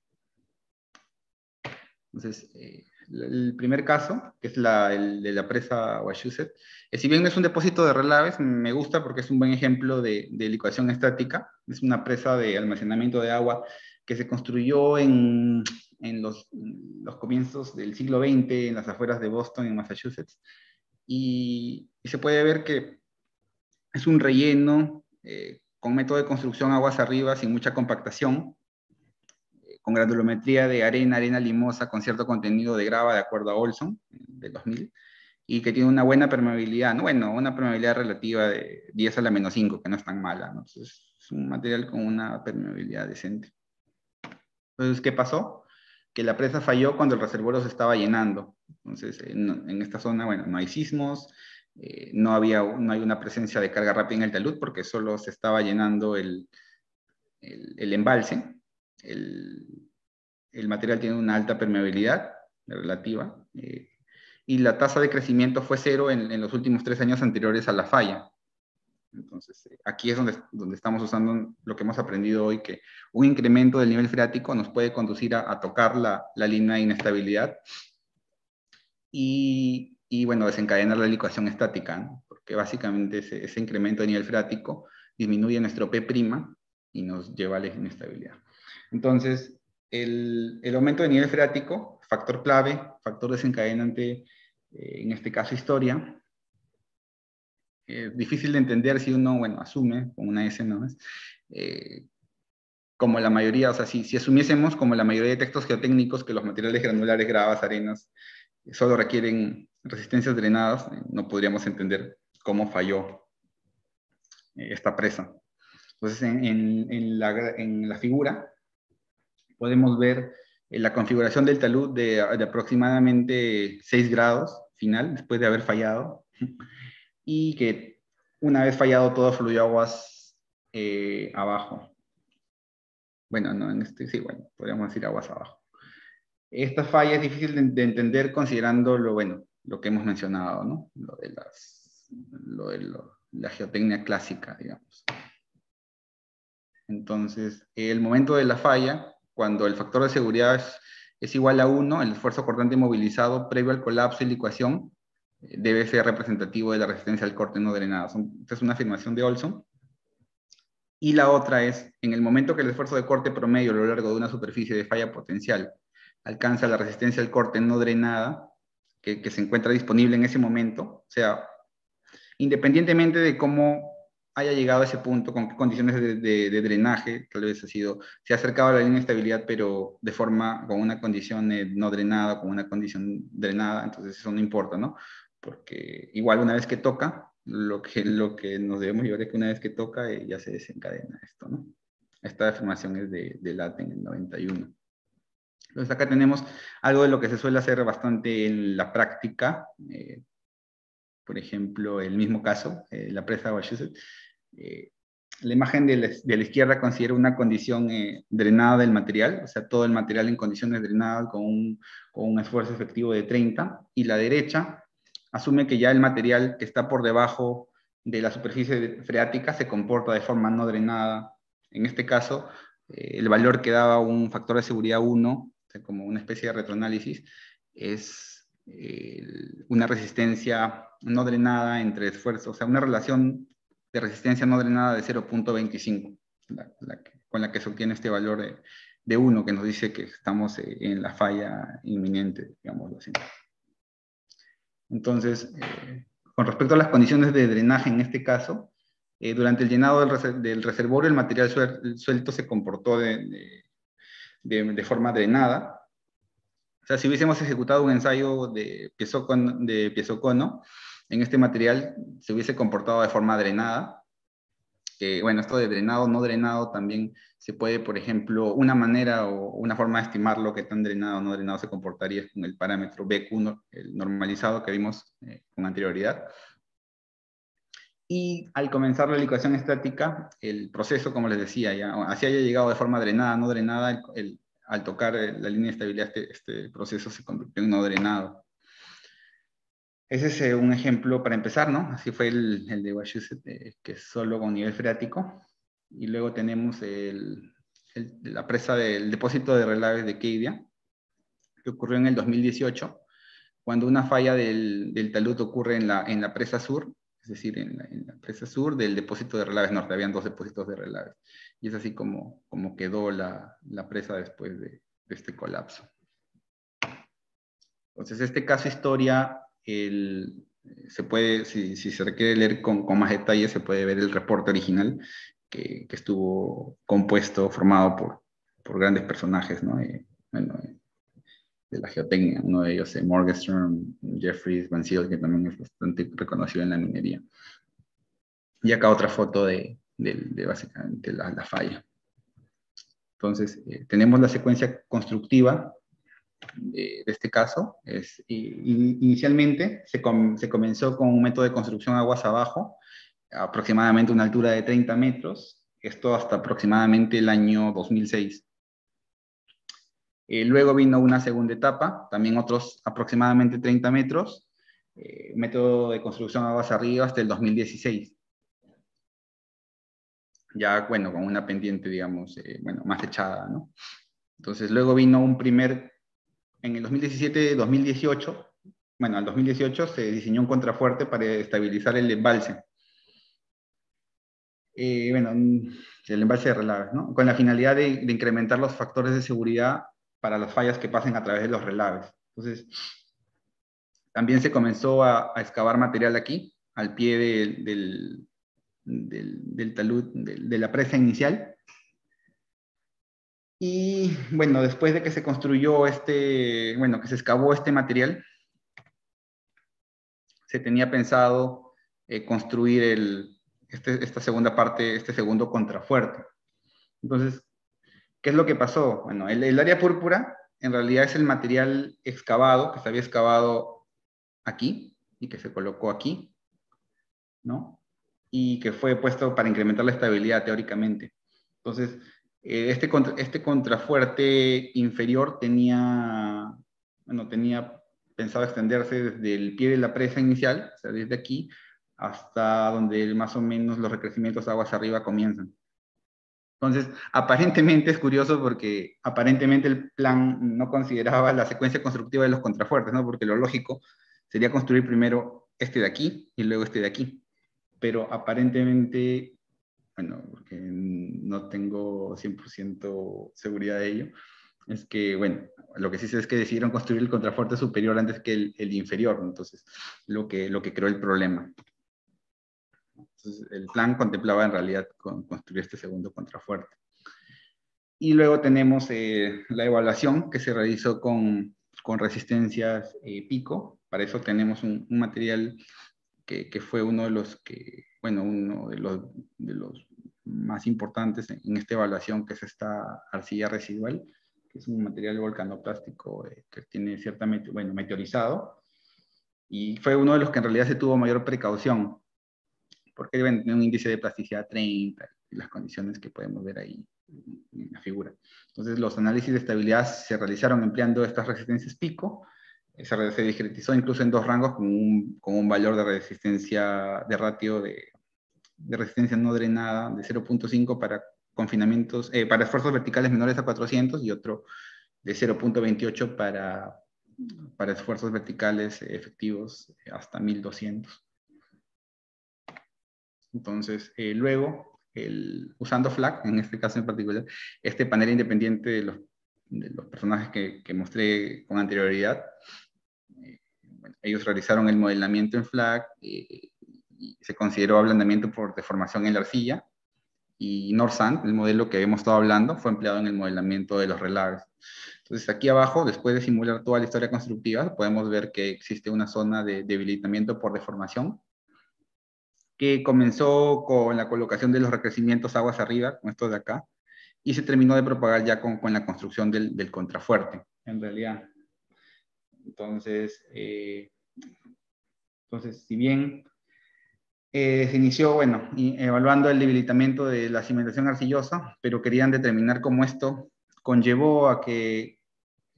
Entonces, el primer caso, que es el de la presa Wachusett, si bien no es un depósito de relaves, me gusta porque es un buen ejemplo de licuación estática. Es una presa de almacenamiento de agua que se construyó en los comienzos del siglo XX en las afueras de Boston, en Massachusetts. Y se puede ver que es un relleno con método de construcción aguas arriba, sin mucha compactación, con granulometría de arena limosa con cierto contenido de grava de acuerdo a Olson, del 2000, y que tiene una buena permeabilidad, bueno, una permeabilidad relativa de 10 a la menos 5, que no es tan mala, ¿no? Entonces, es un material con una permeabilidad decente. Entonces, ¿qué pasó? Que la presa falló cuando el reservorio se estaba llenando. Entonces, en esta zona, bueno, no hay sismos, no hay una presencia de carga rápida en el talud porque solo se estaba llenando el embalse. El material tiene una alta permeabilidad relativa y la tasa de crecimiento fue cero en los últimos 3 años anteriores a la falla. Entonces, aquí es donde estamos usando lo que hemos aprendido hoy, que un incremento del nivel freático nos puede conducir a tocar la línea de inestabilidad y bueno, desencadenar la licuación estática, ¿no? Porque básicamente ese incremento de nivel freático disminuye nuestro P' y nos lleva a la inestabilidad. Entonces, el aumento de nivel freático, factor clave, factor desencadenante, en este caso historia, difícil de entender si uno, bueno, asume con una S, ¿no? Como la mayoría, o sea, si asumiésemos como la mayoría de textos geotécnicos que los materiales granulares, gravas, arenas, solo requieren resistencias drenadas, no podríamos entender cómo falló esta presa. Entonces, en la figura podemos ver la configuración del talud de aproximadamente 6 grados final, después de haber fallado, y que una vez fallado todo fluyó aguas abajo. Bueno, no, sí, bueno, podríamos decir aguas abajo. Esta falla es difícil de entender considerando lo que hemos mencionado, ¿no? La geotecnia clásica, digamos. Entonces, el momento de la falla, cuando el factor de seguridad es igual a 1, el esfuerzo cortante movilizado previo al colapso y licuación debe ser representativo de la resistencia al corte no drenado. Esta es una afirmación de Olson. Y la otra es, en el momento que el esfuerzo de corte promedio a lo largo de una superficie de falla potencial alcanza la resistencia al corte no drenada, que se encuentra disponible en ese momento, o sea, independientemente de cómo haya llegado a ese punto, con qué condiciones de drenaje, tal vez se ha acercado a la línea de estabilidad, pero con una condición no drenada, con una condición drenada, entonces eso no importa, ¿no? Porque igual una vez que toca, lo que nos debemos llevar es que una vez que toca ya se desencadena esto, ¿no? Esta afirmación es de Late en el 91. Entonces acá tenemos algo de lo que se suele hacer bastante en la práctica, por ejemplo, el mismo caso, la presa de Wachusett. La imagen de la izquierda considera una condición drenada del material, o sea, todo el material en condiciones drenadas con un esfuerzo efectivo de 30, y la derecha asume que ya el material que está por debajo de la superficie freática se comporta de forma no drenada. En este caso, el valor que daba un factor de seguridad 1, o sea, como una especie de retroanálisis, es una resistencia no drenada entre esfuerzos, o sea, una relación de resistencia no drenada de 0.25, con la que se obtiene este valor de 1, que nos dice que estamos en la falla inminente, digámoslo así. Entonces, con respecto a las condiciones de drenaje en este caso, durante el llenado del reservorio, el material suelto se comportó de forma drenada. O sea, si hubiésemos ejecutado un ensayo de piezocono, en este material se hubiese comportado de forma drenada. Bueno, esto de drenado, no drenado, también se puede, por ejemplo, una manera o una forma de estimar lo que tan drenado o no drenado se comportaría es con el parámetro BQ, el normalizado que vimos con anterioridad. Y al comenzar la licuación estática, el proceso, como les decía, así haya llegado de forma drenada, no drenada, al tocar la línea de estabilidad, este proceso se convirtió en no drenado. Ese es un ejemplo para empezar, ¿no? Así fue el de Wachusett, que es solo con nivel freático. Y luego tenemos la presa del depósito de relaves de Keidia, que ocurrió en el 2018, cuando una falla del talud ocurre en la presa sur, es decir, en la presa sur del depósito de relaves norte. Habían 2 depósitos de relaves. Y es así como quedó la presa después de este colapso. Entonces, este caso historia, se puede, si se requiere leer con más detalle, se puede ver el reporte original que estuvo formado por grandes personajes, ¿no? De la geotecnia, uno de ellos Morgenstern, Jeffries, Van Zyl, que también es bastante reconocido en la minería. Y acá otra foto de básicamente la falla. Entonces, tenemos la secuencia constructiva de este caso. Inicialmente se comenzó con un método de construcción aguas abajo, aproximadamente una altura de 30 metros, esto hasta aproximadamente el año 2006. Luego vino una segunda etapa, también otros aproximadamente 30 metros, método de construcción aguas arriba hasta el 2016. Ya, bueno, con una pendiente, digamos, bueno, más echada, ¿no? Entonces, luego vino en el 2017-2018, bueno, al 2018 se diseñó un contrafuerte para estabilizar el embalse. Bueno, el embalse de relaves, ¿no? Con la finalidad de incrementar los factores de seguridad para las fallas que pasen a través de los relaves. Entonces, también se comenzó a excavar material aquí, al pie del talud, de la presa inicial. Y bueno, después de que se construyó que se excavó este material, se tenía pensado construir esta segunda parte, este segundo contrafuerte. Entonces, ¿qué es lo que pasó? Bueno, el área púrpura en realidad es el material excavado, que se había excavado aquí y que se colocó aquí, ¿no? Y que fue puesto para incrementar la estabilidad teóricamente. Entonces, este contrafuerte inferior tenía pensado extenderse desde el pie de la presa inicial, o sea, desde aquí, hasta donde más o menos los recrecimientos aguas arriba comienzan. Entonces, aparentemente es curioso porque aparentemente el plan no consideraba la secuencia constructiva de los contrafuertes, ¿no? Porque lo lógico sería construir primero este de aquí y luego este de aquí. Pero aparentemente, bueno, porque no tengo 100% seguridad de ello, es que, bueno, lo que sí sé es que decidieron construir el contrafuerte superior antes que el inferior, entonces, lo que creó el problema. Entonces, el plan contemplaba en realidad construir este segundo contrafuerte. Y luego tenemos la evaluación que se realizó con resistencias pico. Para eso tenemos un material que fue uno de los más importantes en esta evaluación, que es esta arcilla residual, que es un material volcanoplástico que tiene ciertamente, bueno, meteorizado, y fue uno de los que en realidad se tuvo mayor precaución, porque deben tener un índice de plasticidad 30 y las condiciones que podemos ver ahí en la figura. Entonces, los análisis de estabilidad se realizaron empleando estas resistencias pico. Se discretizó incluso en dos rangos con un valor de resistencia, de ratio de resistencia no drenada de 0.5 para confinamientos, para esfuerzos verticales menores a 400 y otro de 0.28 para esfuerzos verticales efectivos hasta 1200. Entonces, luego, usando FLAC, en este caso en particular, este panel independiente de los personajes que mostré con anterioridad, bueno, ellos realizaron el modelamiento en FLAC, y se consideró ablandamiento por deformación en la arcilla, y NorSand, el modelo que habíamos estado hablando, fue empleado en el modelamiento de los relaves. Entonces, aquí abajo, después de simular toda la historia constructiva, podemos ver que existe una zona de debilitamiento por deformación, que comenzó con la colocación de los recrecimientos aguas arriba, con esto de acá, y se terminó de propagar ya con la construcción del contrafuerte, en realidad. Entonces, si bien se inició, bueno, evaluando el debilitamiento de la cimentación arcillosa, pero querían determinar cómo esto conllevó a que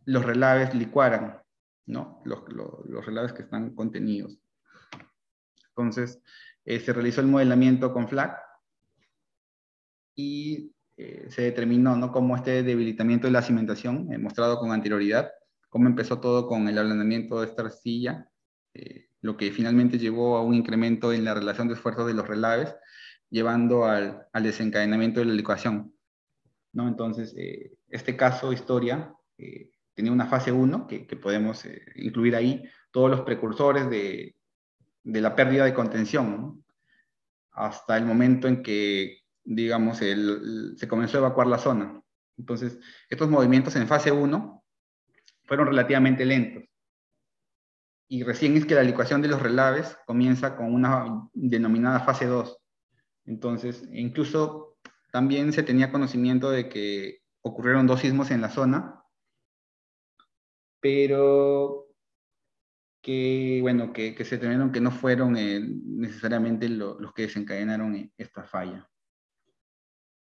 los relaves licuaran, ¿no? Los relaves que están contenidos. Entonces, se realizó el modelamiento con FLAC y se determinó, ¿no?, cómo este debilitamiento de la cimentación, mostrado con anterioridad, cómo empezó todo con el ablandamiento de esta arcilla, lo que finalmente llevó a un incremento en la relación de esfuerzos de los relaves, llevando al desencadenamiento de la licuación, ¿no? Entonces, este caso, historia, tenía una fase 1 que podemos incluir ahí todos los precursores de la pérdida de contención, ¿no?, hasta el momento en que, digamos, se comenzó a evacuar la zona. Entonces, estos movimientos en fase 1 fueron relativamente lentos. Y recién es que la licuación de los relaves comienza con una denominada fase 2, Entonces, incluso también se tenía conocimiento de que ocurrieron 2 sismos en la zona, pero que, bueno, que se determinaron que no fueron necesariamente los que desencadenaron esta falla,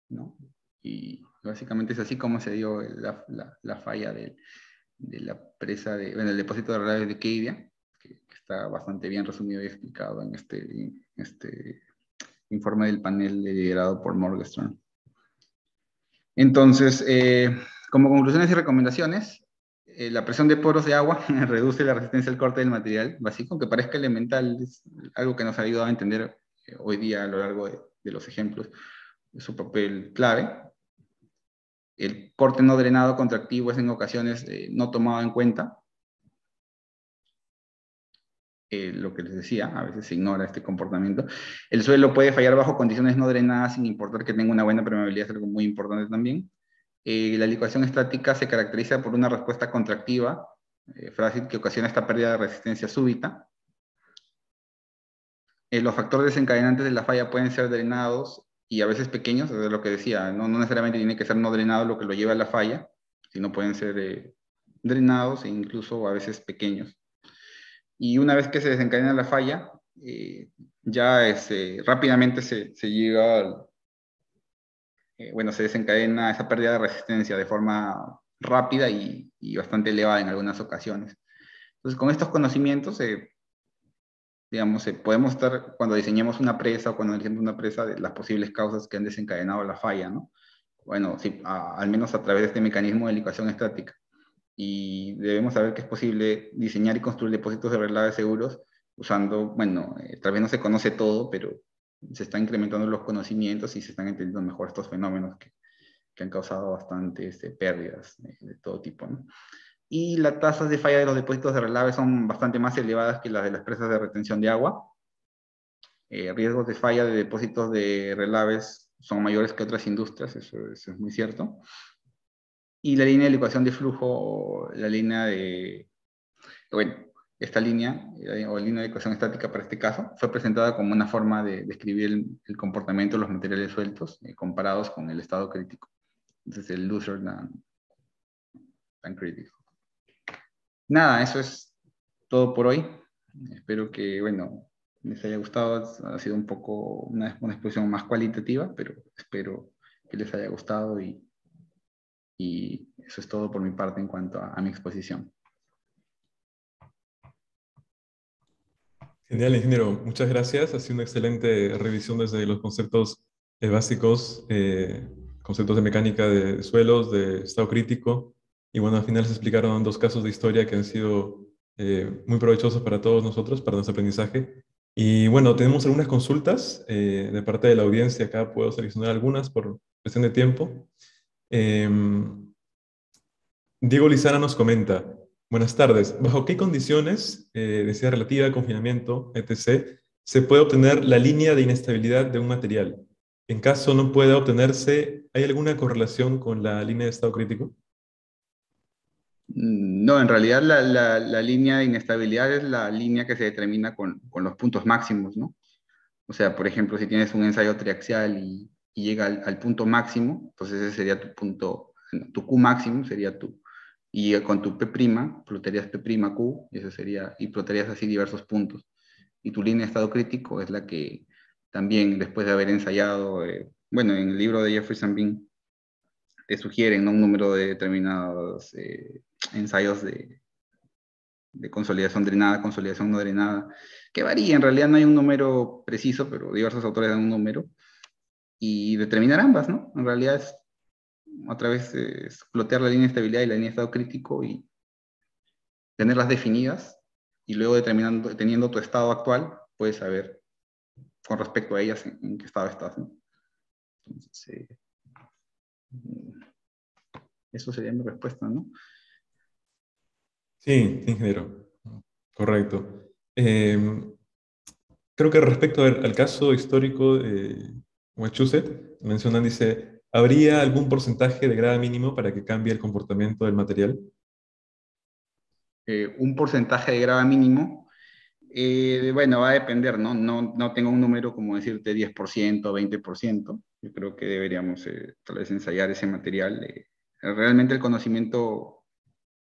¿no? Y básicamente es así como se dio la falla de la presa bueno, el depósito de relaves de Keidia, que está bastante bien resumido y explicado en este informe del panel liderado por Morgenstern. Entonces, como conclusiones y recomendaciones, la presión de poros de agua reduce la resistencia al corte del material básico, aunque parezca elemental, es algo que nos ha ayudado a entender hoy día a lo largo de los ejemplos, su papel clave. El corte no drenado contractivo es en ocasiones no tomado en cuenta. Lo que les decía, a veces se ignora este comportamiento. El suelo puede fallar bajo condiciones no drenadas sin importar que tenga una buena permeabilidad, es algo muy importante también. La licuación estática se caracteriza por una respuesta contractiva, frágil, que ocasiona esta pérdida de resistencia súbita. Los factores desencadenantes de la falla pueden ser drenados y a veces pequeños, es lo que decía, no necesariamente tiene que ser no drenado lo que lo lleva a la falla, sino pueden ser drenados e incluso a veces pequeños. Y una vez que se desencadena la falla, ya rápidamente se llega, bueno, se desencadena esa pérdida de resistencia de forma rápida y bastante elevada en algunas ocasiones. Entonces, con estos conocimientos, digamos, podemos estar, cuando diseñemos una presa o cuando analicemos una presa, de las posibles causas que han desencadenado la falla, ¿no? Bueno, sí, al menos a través de este mecanismo de licuación estática. Y debemos saber que es posible diseñar y construir depósitos de relaves seguros usando, bueno, tal vez no se conoce todo, pero se están incrementando los conocimientos y se están entendiendo mejor estos fenómenos que han causado bastantes pérdidas de todo tipo, ¿no? Y las tasas de falla de los depósitos de relave son bastante más elevadas que las de las presas de retención de agua. Riesgos de falla de depósitos de relaves son mayores que otras industrias, eso es muy cierto. Y la línea de licuación de flujo, la línea de, bueno, esta línea, o línea de ecuación estática para este caso, fue presentada como una forma de describir el comportamiento de los materiales sueltos comparados con el estado crítico. Entonces, el looser than critical. Nada, eso es todo por hoy. Espero que, bueno, les haya gustado. Ha sido un poco una exposición más cualitativa, pero espero que les haya gustado y eso es todo por mi parte en cuanto a mi exposición. Genial, ingeniero. Muchas gracias. Ha sido una excelente revisión desde los conceptos básicos, conceptos de mecánica de suelos, de estado crítico. Y bueno, al final se explicaron 2 casos de historia que han sido muy provechosos para todos nosotros, para nuestro aprendizaje. Y bueno, tenemos algunas consultas de parte de la audiencia. Acá puedo seleccionar algunas por cuestión de tiempo. Diego Lizana nos comenta, buenas tardes, ¿bajo qué condiciones, densidad relativa, confinamiento, etc., se puede obtener la línea de inestabilidad de un material? En caso no pueda obtenerse, ¿hay alguna correlación con la línea de estado crítico? No, en realidad la línea de inestabilidad es la línea que se determina con los puntos máximos, ¿no? O sea, por ejemplo, si tienes un ensayo triaxial y llega al punto máximo, entonces ese sería tu punto, tu Q máximo sería y con tu P', plotarías P', Q, y eso sería, y plotarías así diversos puntos. Y tu línea de estado crítico es la que también, después de haber ensayado, bueno, en el libro de Jeffrey Sambin, te sugieren, ¿no?, un número de determinados ensayos de consolidación drenada, consolidación no drenada, que varía, en realidad no hay un número preciso, pero diversos autores dan un número, y determinar ambas, ¿no? En realidad es a través de plotear la línea de estabilidad y la línea de estado crítico y tenerlas definidas, y luego teniendo tu estado actual, puedes saber con respecto a ellas en qué estado estás, ¿no? Entonces, eso sería mi respuesta, ¿no? Sí, ingeniero. Correcto. Creo que respecto al caso histórico de Wachusett, mencionan, dice, ¿habría algún porcentaje de grado mínimo para que cambie el comportamiento del material? Un porcentaje de grava mínimo. Bueno, va a depender, ¿no? No tengo un número como decirte 10%, 20%. Yo creo que deberíamos tal vez ensayar ese material. Realmente el conocimiento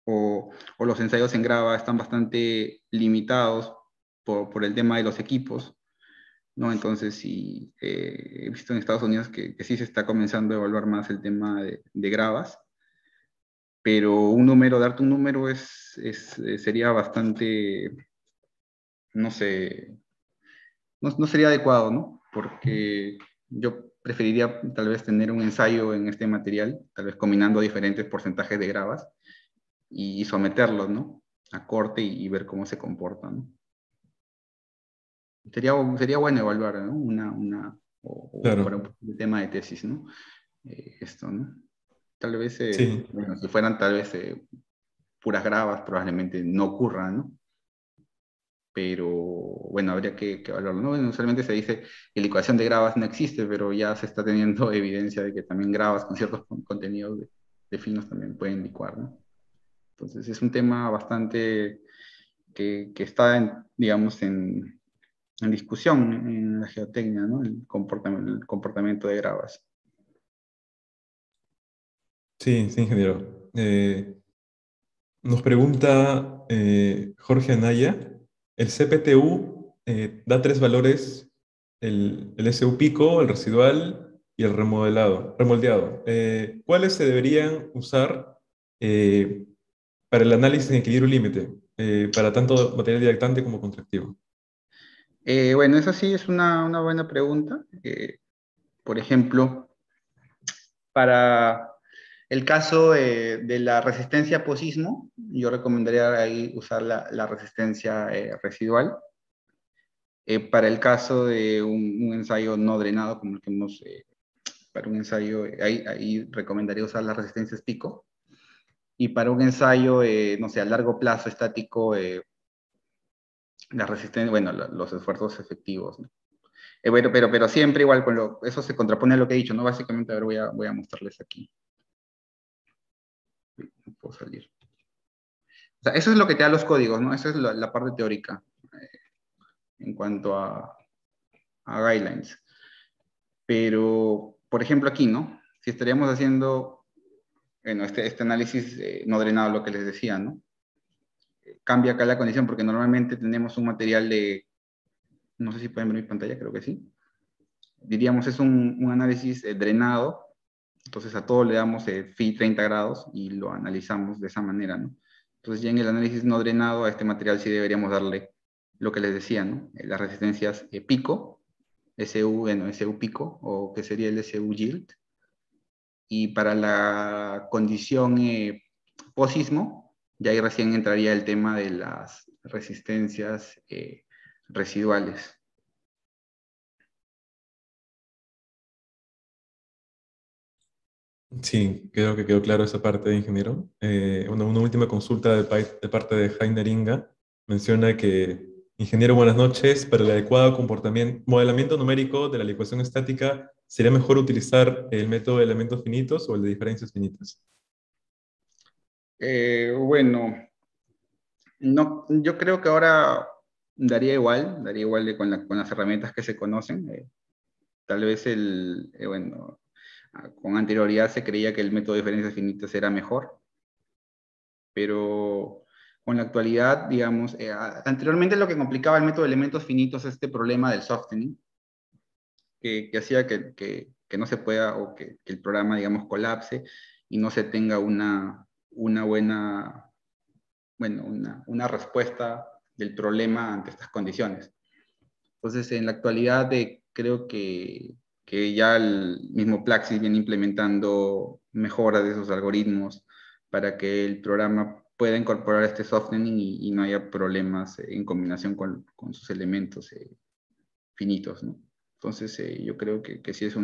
o los ensayos en grava están bastante limitados por el tema de los equipos, ¿no? Entonces, sí, he visto en Estados Unidos que sí se está comenzando a evaluar más el tema de gravas, pero darte un número sería bastante, no sé, no sería adecuado, ¿no? Porque yo preferiría tal vez tener un ensayo en este material, tal vez combinando diferentes porcentajes de gravas y someterlos, ¿no? A corte y ver cómo se comportan, ¿no? Sería bueno evaluar, ¿no? O para Claro, un tema de tesis, ¿no? Esto, ¿no? Tal vez, sí, bueno, si fueran tal vez puras gravas, probablemente no ocurra, ¿no? Pero bueno, habría que evaluarlo, ¿no? Bueno, usualmente se dice que la ecuación de gravas no existe, pero ya se está teniendo evidencia de que también gravas con ciertos contenidos de finos también pueden licuar, ¿no? Entonces es un tema bastante que está, digamos, en discusión en la geotecnia, ¿no? El comportamiento de gravas. sí, sí, ingeniero. Nos pregunta Jorge Anaya, el CPTU da tres valores, el SU pico, el residual y el remoldeado. ¿Cuáles se deberían usar para el análisis en equilibrio límite, para tanto material directante como contractivo? Bueno, esa sí es una buena pregunta. Por ejemplo, para el caso de la resistencia a posismo, yo recomendaría ahí usar la resistencia residual. Para el caso de un ensayo no drenado, como el que hemos, para un ensayo, ahí recomendaría usar las resistencias pico. Y para un ensayo, no sé, a largo plazo estático, la resistencia, bueno, los esfuerzos efectivos, ¿no? Bueno, pero siempre igual, eso se contrapone a lo que he dicho, ¿no? Básicamente, a ver, voy a mostrarles aquí. No puedo salir. O sea, eso es lo que te da los códigos, ¿no? Esa es la parte teórica en cuanto a guidelines. Pero, por ejemplo, aquí, ¿no? Si estaríamos haciendo, bueno, este análisis no drenado, lo que les decía, ¿no? Cambia acá la condición porque normalmente tenemos un material no sé si pueden ver mi pantalla, creo que sí. Diríamos es un análisis drenado, entonces a todo le damos phi 30 grados y lo analizamos de esa manera, ¿no? Entonces ya en el análisis no drenado a este material sí deberíamos darle lo que les decía, ¿no? Las resistencias pico, SU pico, o que sería el SU yield, y para la condición posismo, ya ahí recién entraría el tema de las resistencias residuales. Sí, creo que quedó claro esa parte, ingeniero. Una última consulta de parte de Jaime Inga. Menciona que, ingeniero, buenas noches. Para el adecuado modelamiento numérico de la ecuación estática, ¿sería mejor utilizar el método de elementos finitos o el de diferencias finitas? Bueno, no, yo creo que ahora daría igual con las herramientas que se conocen. Tal vez bueno, con anterioridad se creía que el método de diferencias finitas era mejor, pero con la actualidad, digamos, anteriormente lo que complicaba el método de elementos finitos es este problema del softening, que hacía que no se pueda, o que el programa, digamos, colapse y no se tenga una buena, bueno, una respuesta del problema ante estas condiciones. Entonces, en la actualidad creo que ya el mismo Plaxis viene implementando mejoras de esos algoritmos para que el programa pueda incorporar este softening y no haya problemas en combinación con sus elementos finitos, ¿no? Entonces, yo creo que sí es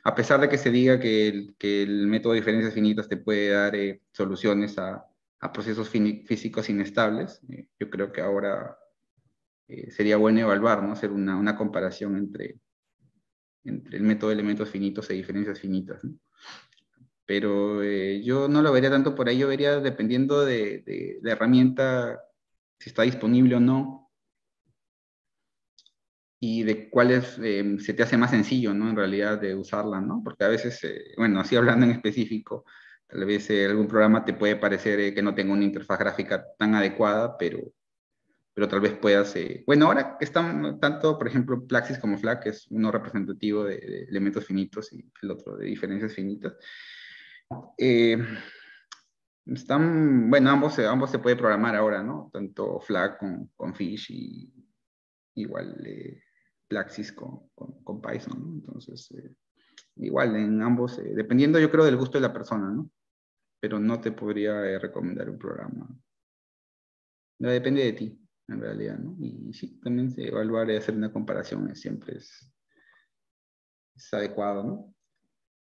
a pesar de que se diga que el método de diferencias finitas te puede dar soluciones a procesos físicos inestables, yo creo que ahora sería bueno evaluar, ¿no? Hacer una comparación entre el método de elementos finitos e diferencias finitas, ¿no? Pero yo no lo vería tanto por ahí, yo vería dependiendo de la herramienta, si está disponible o no, y de cuáles se te hace más sencillo, ¿no? En realidad de usarla, ¿no? Porque a veces, bueno, así hablando en específico, tal vez algún programa te puede parecer que no tenga una interfaz gráfica tan adecuada, pero tal vez puedas, bueno, ahora que están tanto, por ejemplo, Plaxis como FLAC, que es uno representativo de elementos finitos y el otro de diferencias finitas, eh, están, bueno, ambos se puede programar ahora, ¿no? Tanto FLAC con Fish y igual Plaxis con Python, ¿no? Entonces, igual en ambos, dependiendo yo creo del gusto de la persona, ¿no? Pero no te podría recomendar un programa. No, depende de ti, en realidad, ¿no? Y sí, también evaluar y hacer una comparación siempre es adecuado, ¿no?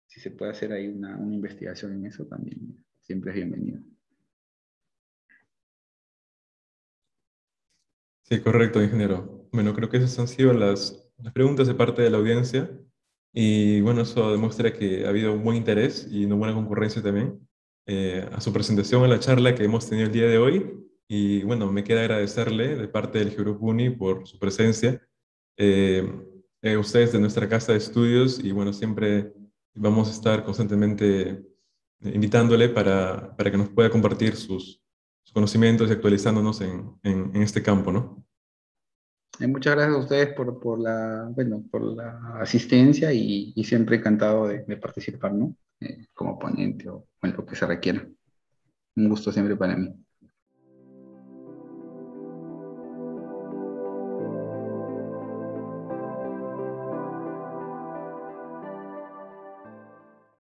Si se puede hacer ahí una investigación en eso también, siempre es bienvenido. Sí, correcto, ingeniero. Bueno, creo que esas han sido las preguntas de parte de la audiencia y bueno, eso demuestra que ha habido un buen interés y una buena concurrencia también a su presentación, a la charla que hemos tenido el día de hoy y bueno, me queda agradecerle de parte del Grupo Uni por su presencia, eh, ustedes de nuestra casa de estudios y bueno, siempre vamos a estar constantemente invitándole para que nos pueda compartir sus conocimientos y actualizándonos en este campo, ¿no? Muchas gracias a ustedes bueno, por la asistencia y siempre encantado de participar, ¿no? Como ponente o en lo que se requiera. Un gusto siempre para mí.